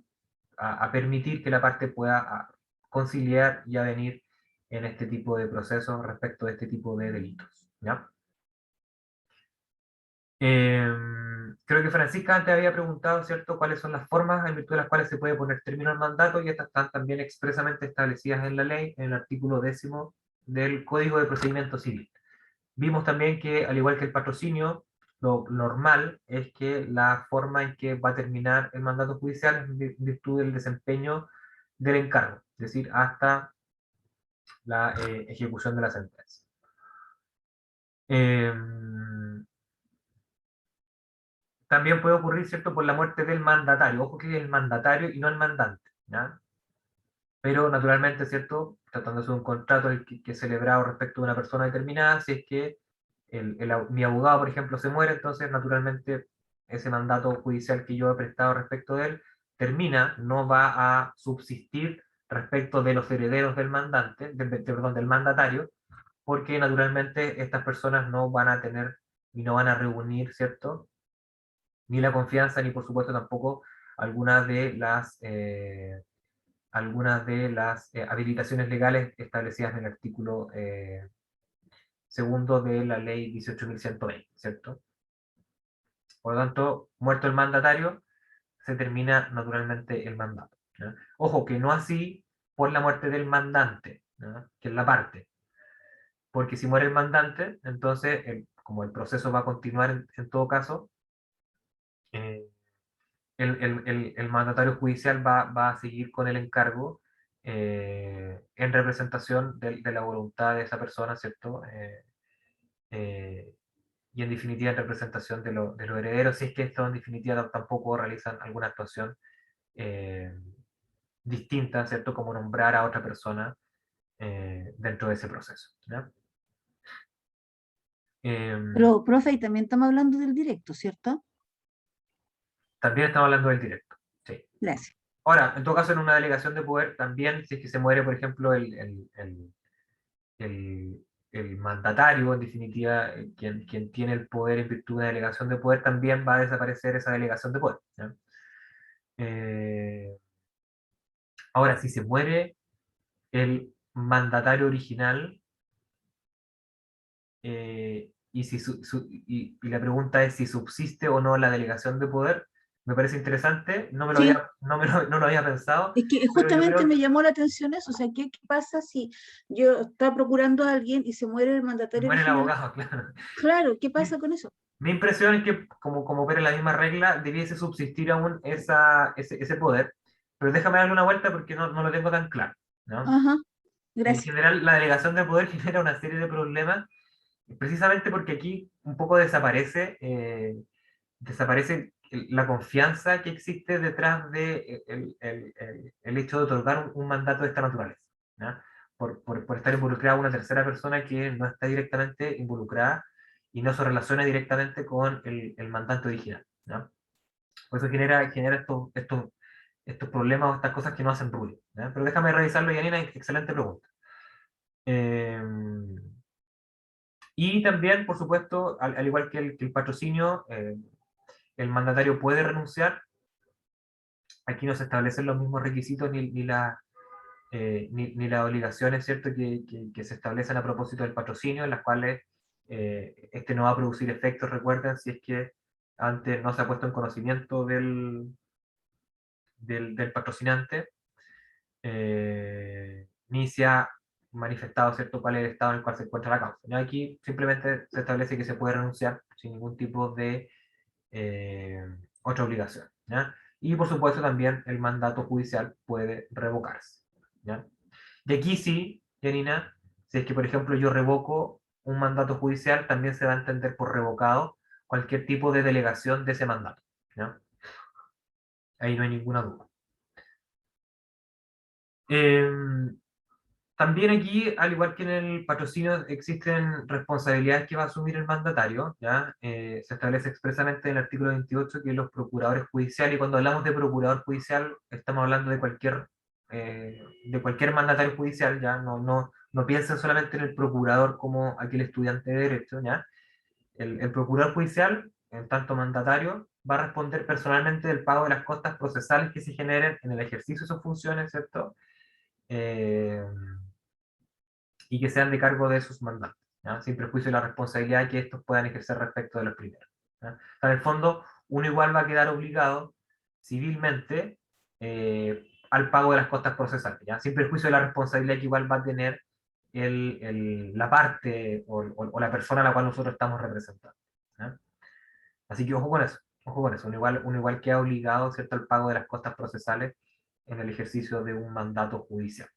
A: a permitir que la parte pueda conciliar y avenir en este tipo de procesos respecto de este tipo de delitos, ¿ya? Creo que Francisca antes había preguntado, ¿cierto?, cuáles son las formas en virtud de las cuales se puede poner término al mandato, y estas están también expresamente establecidas en la ley, en el artículo 10 del Código de Procedimiento Civil. Vimos también que, al igual que el patrocinio, lo normal es que la forma en que va a terminar el mandato judicial es en virtud del desempeño del encargo, es decir, hasta la ejecución de la sentencia. También puede ocurrir, ¿cierto?, por la muerte del mandatario. Ojo que es el mandatario y no el mandante, ¿ya? Pero naturalmente, ¿cierto?, tratándose de un contrato que es celebrado respecto de una persona determinada, si es que mi abogado, por ejemplo, se muere, entonces naturalmente ese mandato judicial que yo he prestado respecto de él termina, no va a subsistir respecto de los herederos del mandante, perdón, del mandatario, porque naturalmente estas personas no van a tener y no van a reunir, ¿cierto?, ni la confianza, ni por supuesto tampoco algunas de las habilitaciones legales establecidas en el artículo segundo de la ley 18.120, ¿cierto? Por lo tanto, muerto el mandatario, se termina naturalmente el mandato, ¿ya? Ojo, que no así por la muerte del mandante, ¿ya?, que es la parte. Porque si muere el mandante, entonces, como el proceso va a continuar en todo caso, eh, el mandatario judicial va a seguir con el encargo en representación de la voluntad de esa persona, ¿cierto? Eh, y en definitiva en representación de los herederos, si es que estos en definitiva tampoco realizan alguna actuación eh, distinta, ¿cierto? Como nombrar a otra persona dentro de ese proceso, ¿ya?
C: Pero, profe, y también estamos hablando del directo, ¿cierto?
A: También estamos hablando del directo, sí.
C: Gracias.
A: Ahora, en todo caso, en una delegación de poder también, si es que se muere, por ejemplo, el mandatario, en definitiva, quien tiene el poder en virtud de una delegación de poder, también va a desaparecer esa delegación de poder, ¿ya? Ahora, si se muere el mandatario original, y la pregunta es si subsiste o no la delegación de poder, me parece interesante,
C: Sí,
A: no lo había pensado,
C: es que
A: pero yo
C: justamente
A: creo
C: me
A: que
C: llamó la atención eso, o sea, ¿qué pasa si yo estaba procurando a alguien y se muere el mandatario
A: muere el
C: original?
A: abogado, claro.
C: Claro, ¿qué
A: Mi,
C: pasa con eso?
A: mi impresión es que, como opera la misma regla, debiese subsistir aún ese poder, pero déjame darle una vuelta porque no lo tengo tan claro, ¿no?
C: Ajá,
A: En
C: gracias.
A: general, la delegación de poder genera una serie de problemas, precisamente porque aquí un poco desaparece la confianza que existe detrás de el hecho de otorgar un mandato de esta naturaleza, ¿ya? Por estar involucrada una tercera persona que no está directamente involucrada y no se relaciona directamente con el mandante original, ¿ya? Por eso genera estos problemas o estas cosas que no hacen ruido, ¿ya? Pero déjame revisarlo, Yanina, excelente pregunta. Y también, por supuesto, al igual que el patrocinio, el mandatario puede renunciar. Aquí no se establecen los mismos requisitos ni las obligaciones, ¿cierto?, que se establecen a propósito del patrocinio, en las cuales este no va a producir efectos, recuerden, si es que antes no se ha puesto en conocimiento del patrocinante, ni se ha manifestado, ¿cierto?, cuál es el estado en el cual se encuentra la causa. ¿No? Aquí simplemente se establece que se puede renunciar sin ningún tipo de otra obligación, ¿ya? Y por supuesto también el mandato judicial puede revocarse, ¿ya? Y aquí sí, Janina, si es que por ejemplo yo revoco un mandato judicial, también se va a entender por revocado cualquier tipo de delegación de ese mandato, ¿ya? Ahí no hay ninguna duda. También aquí, al igual que en el patrocinio, existen responsabilidades que va a asumir el mandatario, ¿ya? Se establece expresamente en el artículo 28 que los procuradores judiciales, y cuando hablamos de procurador judicial, estamos hablando de cualquier mandatario judicial, ¿ya? No piensen solamente en el procurador como aquel estudiante de Derecho, ¿ya? El procurador judicial, en tanto mandatario, va a responder personalmente del pago de las costas procesales que se generen en el ejercicio de sus funciones, ¿cierto? Y que sean de cargo de sus mandantes, ¿ya? Sin perjuicio de la responsabilidad que estos puedan ejercer respecto de los primeros, ¿ya? En el fondo, uno igual va a quedar obligado civilmente al pago de las costas procesales, ¿ya? Sin perjuicio de la responsabilidad que igual va a tener la parte o la persona a la cual nosotros estamos representando, ¿ya? Así que ojo con eso, uno igual queda obligado, ¿cierto?, al pago de las costas procesales en el ejercicio de un mandato judicial.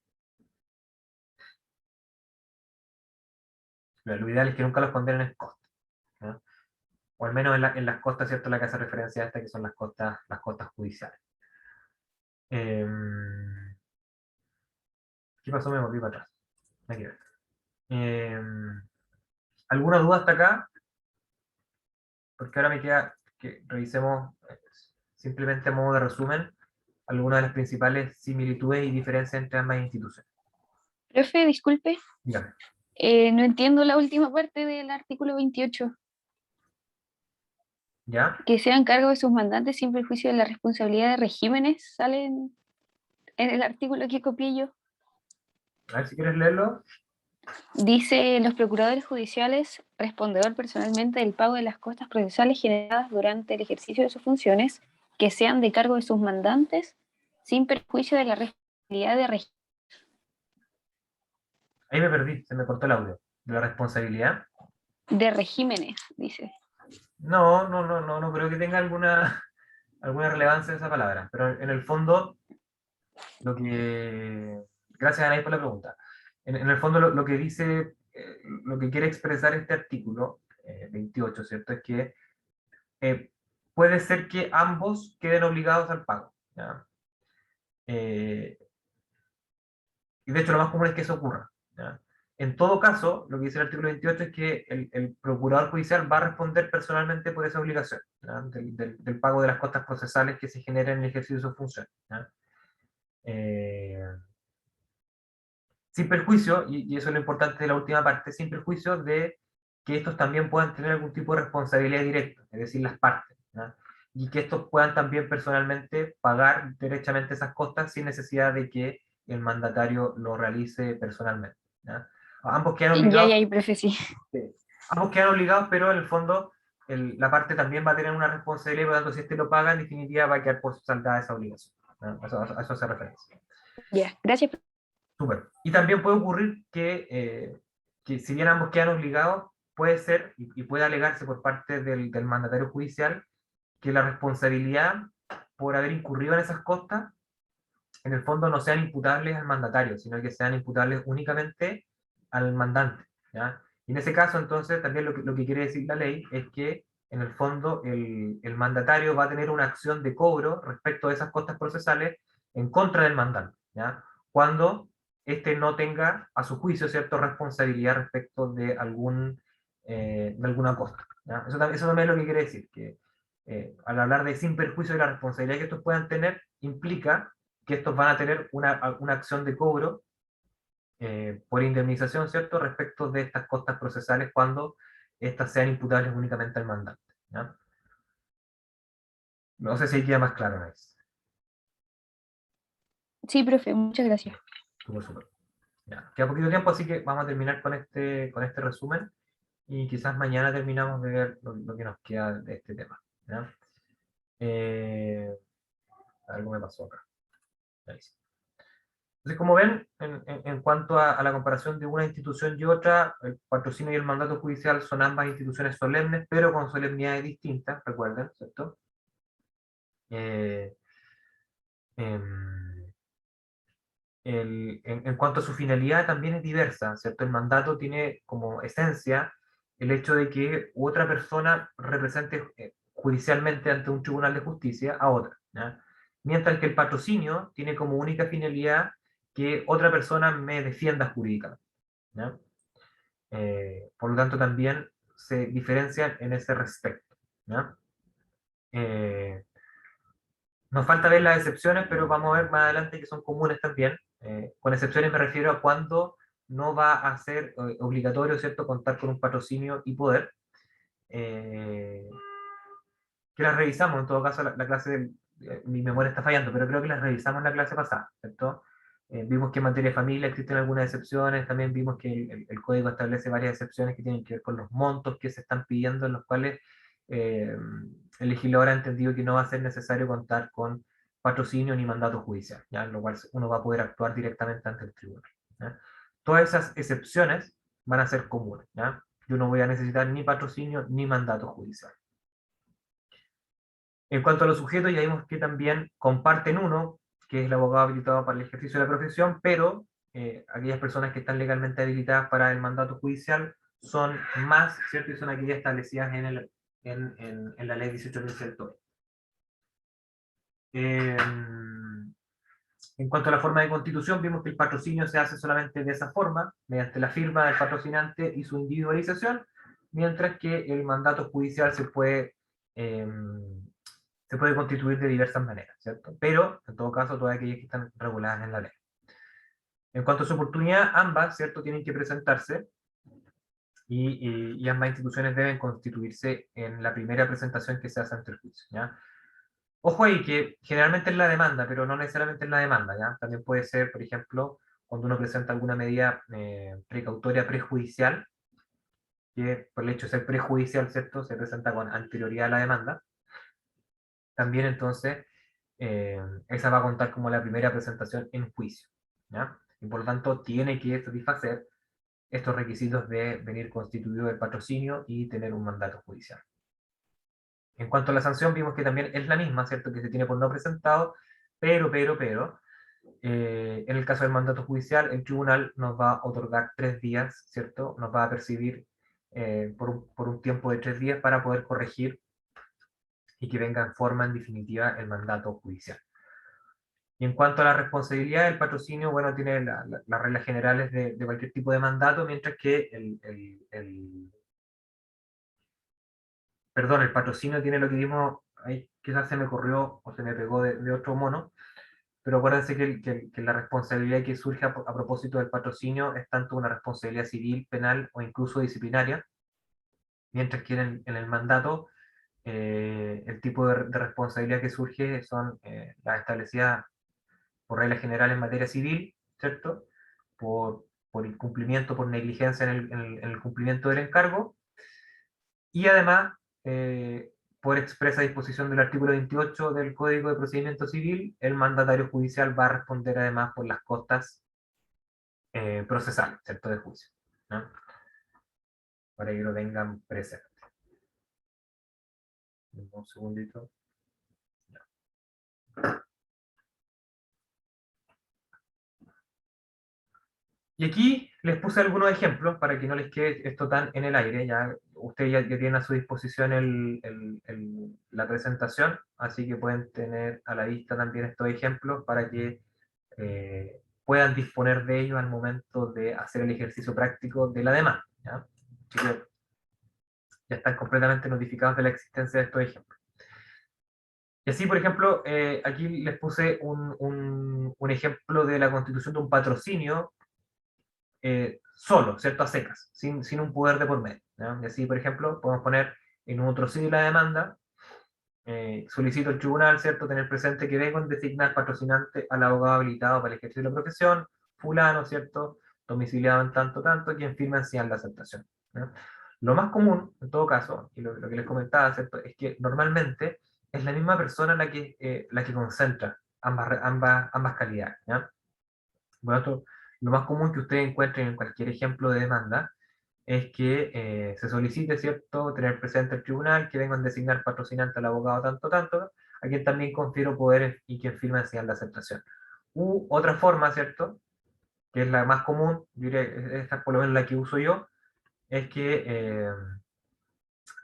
A: Lo ideal es que nunca los condenen en costas, ¿no? O al menos en las costas, ¿cierto?, la que hace referencia a esta, que son las costas judiciales. ¿Qué pasó? Me volví para atrás. Aquí ver. ¿Alguna duda hasta acá? Porque ahora me queda que revisemos simplemente a modo de resumen algunas de las principales similitudes y diferencias entre ambas instituciones.
B: Profe, disculpe,
A: Dígame.
B: no entiendo la última parte del artículo 28.
A: ¿Ya?
B: Que sean cargo de sus mandantes sin perjuicio de la responsabilidad de regímenes, salen en el artículo que copié yo.
A: A ver si quieres leerlo.
B: Dice, los procuradores judiciales, respondedor personalmente del pago de las costas procesales generadas durante el ejercicio de sus funciones, que sean de cargo de sus mandantes, sin perjuicio de la responsabilidad de regímenes.
A: Ahí me perdí, se me cortó el audio. ¿De la responsabilidad?
B: De regímenes, dice.
A: No creo que tenga alguna relevancia esa palabra, pero en el fondo, gracias Anaí por la pregunta. En el fondo lo que dice, lo que quiere expresar este artículo 28, ¿cierto? Es que puede ser que ambos queden obligados al pago, ¿ya? Y de hecho lo más común es que eso ocurra, ¿ya? En todo caso, lo que dice el artículo 28 es que el procurador judicial va a responder personalmente por esa obligación, ¿ya? Del pago de las costas procesales que se generen en el ejercicio de su función, ¿ya? Sin perjuicio, y eso es lo importante de la última parte, sin perjuicio de que estos también puedan tener algún tipo de responsabilidad directa, es decir, las partes, ¿ya? Y que estos puedan también personalmente pagar derechamente esas costas sin necesidad de que el mandatario lo realice personalmente, ¿ya? Ambos quedan obligados.
B: Ya, profe, sí.
A: Ambos quedan obligados, pero en el fondo la parte también va a tener una responsabilidad, y por lo tanto, si este lo paga, en definitiva va a quedar por saldada esa obligación, ¿ya? A eso hace referencia.
B: Ya, gracias.
A: Súper. Y también puede ocurrir que si bien ambos quedan obligados, puede ser y puede alegarse por parte del mandatario judicial que la responsabilidad por haber incurrido en esas costas, en el fondo no sean imputables al mandatario, sino que sean imputables únicamente al mandante, ¿ya? Y en ese caso, entonces, también lo que quiere decir la ley es que, en el fondo, el mandatario va a tener una acción de cobro respecto de esas costas procesales en contra del mandante, ¿ya? Cuando este no tenga, a su juicio, cierta responsabilidad respecto de alguna costa, ¿ya? Eso también es lo que quiere decir, que al hablar de sin perjuicio de la responsabilidad que estos puedan tener, implica que estos van a tener una acción de cobro por indemnización, ¿cierto?, respecto de estas costas procesales cuando estas sean imputables únicamente al mandante. ¿Ya? No sé si ahí queda más claro, Anaís.
B: Sí, profe, muchas gracias.
A: Súper, súper. Ya. Queda poquito tiempo, así que vamos a terminar con este resumen y quizás mañana terminamos de ver lo que nos queda de este tema. ¿Ya? Algo me pasó acá. Ahí sí. Entonces, como ven, en cuanto a la comparación de una institución y otra, el patrocinio y el mandato judicial son ambas instituciones solemnes, pero con solemnidades distintas, recuerden, ¿cierto? Eh, em, en cuanto a su finalidad también es diversa, ¿cierto? El mandato tiene como esencia el hecho de que otra persona represente judicialmente ante un tribunal de justicia a otra, ¿ya? Mientras que el patrocinio tiene como única finalidad que otra persona me defienda jurídicamente, ¿ya? Por lo tanto, también se diferencian en ese respecto, ¿ya? Eh, Nos falta ver las excepciones, pero vamos a ver más adelante que son comunes también. Con excepciones me refiero a cuando no va a ser obligatorio, ¿cierto?, contar con un patrocinio y poder. Eh, que las revisamos, en todo caso, la clase mi memoria está fallando, pero creo que las revisamos en la clase pasada, ¿cierto? Vimos que en materia de familia existen algunas excepciones, también vimos que el código establece varias excepciones que tienen que ver con los montos que se están pidiendo, en los cuales eh, el legislador ha entendido que no va a ser necesario contar con patrocinio ni mandato judicial, ¿ya? En lo cual uno va a poder actuar directamente ante el tribunal, ¿ya? Todas esas excepciones van a ser comunes, ¿ya? Yo no voy a necesitar ni patrocinio ni mandato judicial. En cuanto a los sujetos, ya vimos que también comparten uno, que es el abogado habilitado para el ejercicio de la profesión, pero aquellas personas que están legalmente habilitadas para el mandato judicial son más, ¿cierto? Y son aquellas establecidas en la ley 18.100. En cuanto a la forma de constitución, vimos que el patrocinio se hace solamente de esa forma, mediante la firma del patrocinante y su individualización, mientras que el mandato judicial eh, se puede constituir de diversas maneras, ¿cierto? Pero, en todo caso, todas aquellas que están reguladas en la ley. En cuanto a su oportunidad, ambas, ¿cierto?, tienen que presentarse y ambas instituciones deben constituirse en la primera presentación que se hace ante el juicio, ¿ya? Ojo ahí, que generalmente es la demanda, pero no necesariamente es la demanda, ¿ya? También puede ser, por ejemplo, cuando uno presenta alguna medida precautoria prejudicial, que por el hecho de ser prejudicial, ¿cierto?, se presenta con anterioridad a la demanda. También entonces esa va a contar como la primera presentación en juicio, ¿ya? Y por lo tanto tiene que satisfacer estos requisitos de venir constituido el patrocinio y tener un mandato judicial. En cuanto a la sanción, vimos que también es la misma, ¿cierto?, que se tiene por no presentado, pero, en el caso del mandato judicial, el tribunal nos va a otorgar 3 días, ¿cierto? Nos va a percibir por un tiempo de 3 días para poder corregir y que venga en forma en definitiva el mandato judicial. Y en cuanto a la responsabilidad, el patrocinio, bueno, tiene las reglas generales de cualquier tipo de mandato, mientras que el patrocinio tiene lo que vimos, ahí quizás se me corrió o se me pegó de otro mono, pero acuérdense que la responsabilidad que surge a propósito del patrocinio es tanto una responsabilidad civil, penal o incluso disciplinaria, mientras que en el mandato el tipo de responsabilidad que surge son las establecidas por regla general en materia civil, ¿cierto? Por incumplimiento, por negligencia en el cumplimiento del encargo, y además, por expresa disposición del artículo 28 del Código de Procedimiento Civil, el mandatario judicial va a responder además por las costas procesales, ¿cierto?, de juicio, ¿no? Para que lo tengan presente. Un segundito. Y aquí les puse algunos ejemplos para que no les quede esto tan en el aire. Ya ustedes ya tienen a su disposición la presentación, así que pueden tener a la vista también estos ejemplos para que puedan disponer de ellos al momento de hacer el ejercicio práctico de la demanda, ¿ya? Así que ya están completamente notificados de la existencia de estos ejemplos. Y así, por ejemplo, aquí les puse un ejemplo de la constitución de un patrocinio solo, ¿cierto? A secas, sin un poder de por medio. ¿Ya? Y así, por ejemplo, podemos poner en un otro sitio la demanda, solicito al tribunal, ¿cierto?, tener presente que vengo a designar patrocinante al abogado habilitado para el ejercicio de la profesión, fulano, ¿cierto?, domiciliado en tanto, tanto, quien firma en señal de aceptación. ¿Ya? Lo más común, en todo caso, y lo que les comentaba, ¿cierto?, es que normalmente es la misma persona la que concentra ambas calidades. ¿Ya? Bueno, lo más común que ustedes encuentren en cualquier ejemplo de demanda es que se solicite, ¿cierto?, tener presente el tribunal, que vengan a designar patrocinante al abogado tanto, tanto, a quien también confiero poderes y quien firma en señal de aceptación. U otra forma, ¿cierto?, que es la más común, yo diría, esta es por lo menos la que uso yo, es que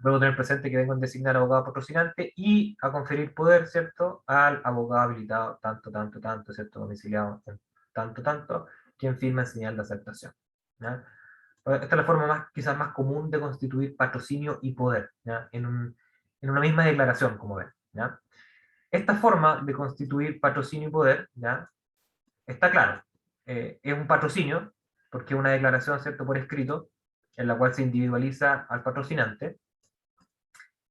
A: puedo tener presente que vengo a designar abogado patrocinante y a conferir poder, ¿cierto?, al abogado habilitado tanto, tanto, tanto, ¿cierto?, domiciliado en tanto, tanto, quien firma en señal de aceptación. ¿Ya? Esta es la forma quizás más común de constituir patrocinio y poder, ¿ya? En una misma declaración, como ven. ¿Ya? Esta forma de constituir patrocinio y poder, ¿ya?, está claro. Es un patrocinio, porque es una declaración, ¿cierto?, por escrito, en la cual se individualiza al patrocinante,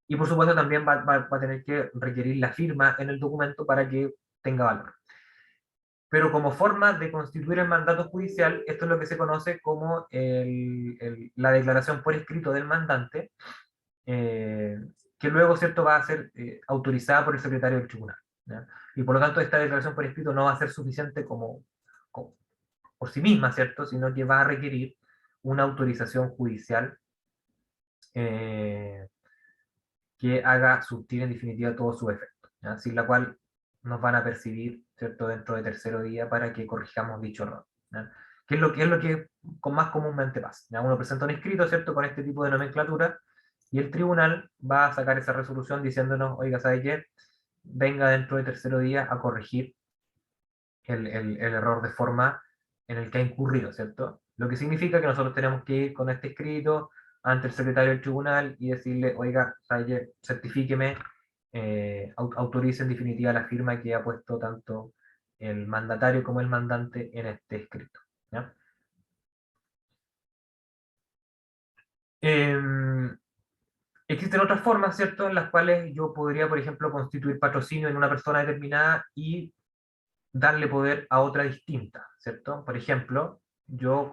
A: y por supuesto también va a tener que requerir la firma en el documento para que tenga valor. Pero como forma de constituir el mandato judicial, esto es lo que se conoce como la declaración por escrito del mandante, eh, que luego, ¿cierto?, va a ser autorizada por el secretario del tribunal. ¿Ya? Y por lo tanto, esta declaración por escrito no va a ser suficiente por sí misma, ¿cierto?, sino que va a requerir una autorización judicial eh, que haga surtir en definitiva todo su efecto, ¿ya? Sin la cual nos van a percibir, ¿cierto?, dentro de tercero día para que corrijamos dicho error. ¿Ya? ¿Qué es lo que más comúnmente pasa? ¿Ya? Uno presenta un escrito, ¿cierto?, con este tipo de nomenclatura, y el tribunal va a sacar esa resolución diciéndonos, oiga, ¿sabe qué? Venga dentro de tercero día a corregir el error de forma en el que ha incurrido, ¿cierto? Lo que significa que nosotros tenemos que ir con este escrito ante el secretario del tribunal y decirle, oiga, certifíqueme, autorice en definitiva la firma que ha puesto tanto el mandatario como el mandante en este escrito. ¿Ya? Existen otras formas, ¿cierto?, en las cuales yo podría, por ejemplo, constituir patrocinio en una persona determinada y darle poder a otra distinta, ¿cierto? Por ejemplo, yo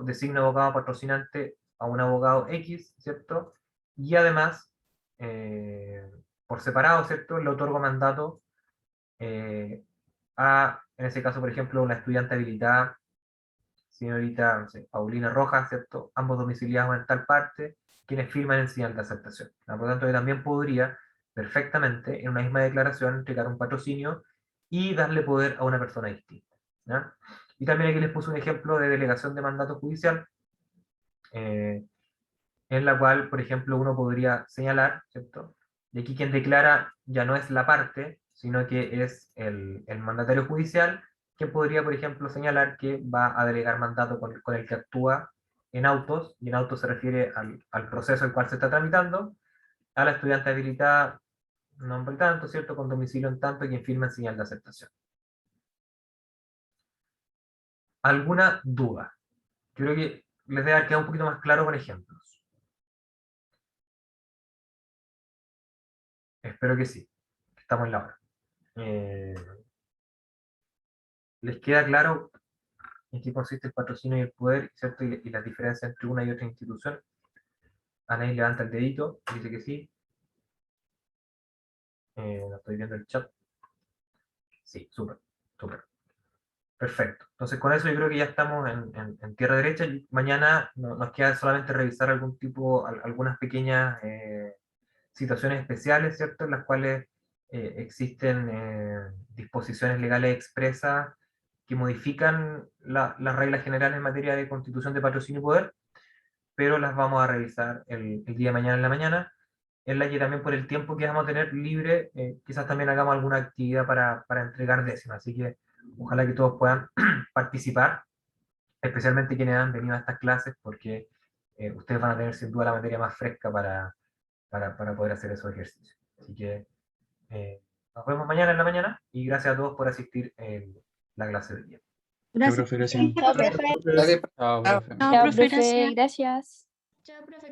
A: designo abogado patrocinante a un abogado X, ¿cierto? Y además, por separado, ¿cierto?, le otorgo mandato en ese caso, por ejemplo, una estudiante habilitada, señorita, no sé, Paulina Rojas, ¿cierto?, ambos domiciliados en tal parte, quienes firman en señal de aceptación. Por lo tanto, yo también podría perfectamente, en una misma declaración, entregar un patrocinio y darle poder a una persona distinta. ¿Ya? Y también aquí les puse un ejemplo de delegación de mandato judicial, eh, en la cual, por ejemplo, uno podría señalar, ¿cierto? Y aquí quien declara ya no es la parte, sino que es el mandatario judicial, que podría, por ejemplo, señalar que va a delegar mandato con el que actúa en autos, y en autos se refiere al proceso el cual se está tramitando, a la estudiante habilitada, nombre tanto, ¿cierto?, con domicilio en tanto, y quien firma en señal de aceptación. ¿Alguna duda? Yo creo que les debe haber quedado un poquito más claro con ejemplos. Espero que sí. Estamos en la hora. Eh, ¿Les queda claro en qué consiste el patrocinio y el poder, ¿cierto?, y las diferencias entre una y otra institución? Anaí levanta el dedito, dice que sí. No estoy viendo el chat. Sí, súper, súper. Perfecto. Entonces con eso yo creo que ya estamos en tierra derecha. Y mañana nos queda solamente revisar algunas pequeñas situaciones especiales, ¿cierto?, en las cuales existen disposiciones legales expresas que modifican las reglas generales en materia de constitución de patrocinio y poder, pero las vamos a revisar el día de mañana en la mañana, en la que también por el tiempo que vamos a tener libre, quizás también hagamos alguna actividad para entregar décimas, así que ojalá que todos puedan participar, especialmente quienes han venido a estas clases, porque ustedes van a tener sin duda la materia más fresca para poder hacer esos ejercicios. Así que Nos vemos mañana en la mañana y gracias a todos por asistir en la clase del día.
C: Gracias.
D: Profe, gracias.
B: Chao, profe.
E: Gracias.
F: Chao, profe.
B: Chao, profe. Gracias.
E: Chao, profe.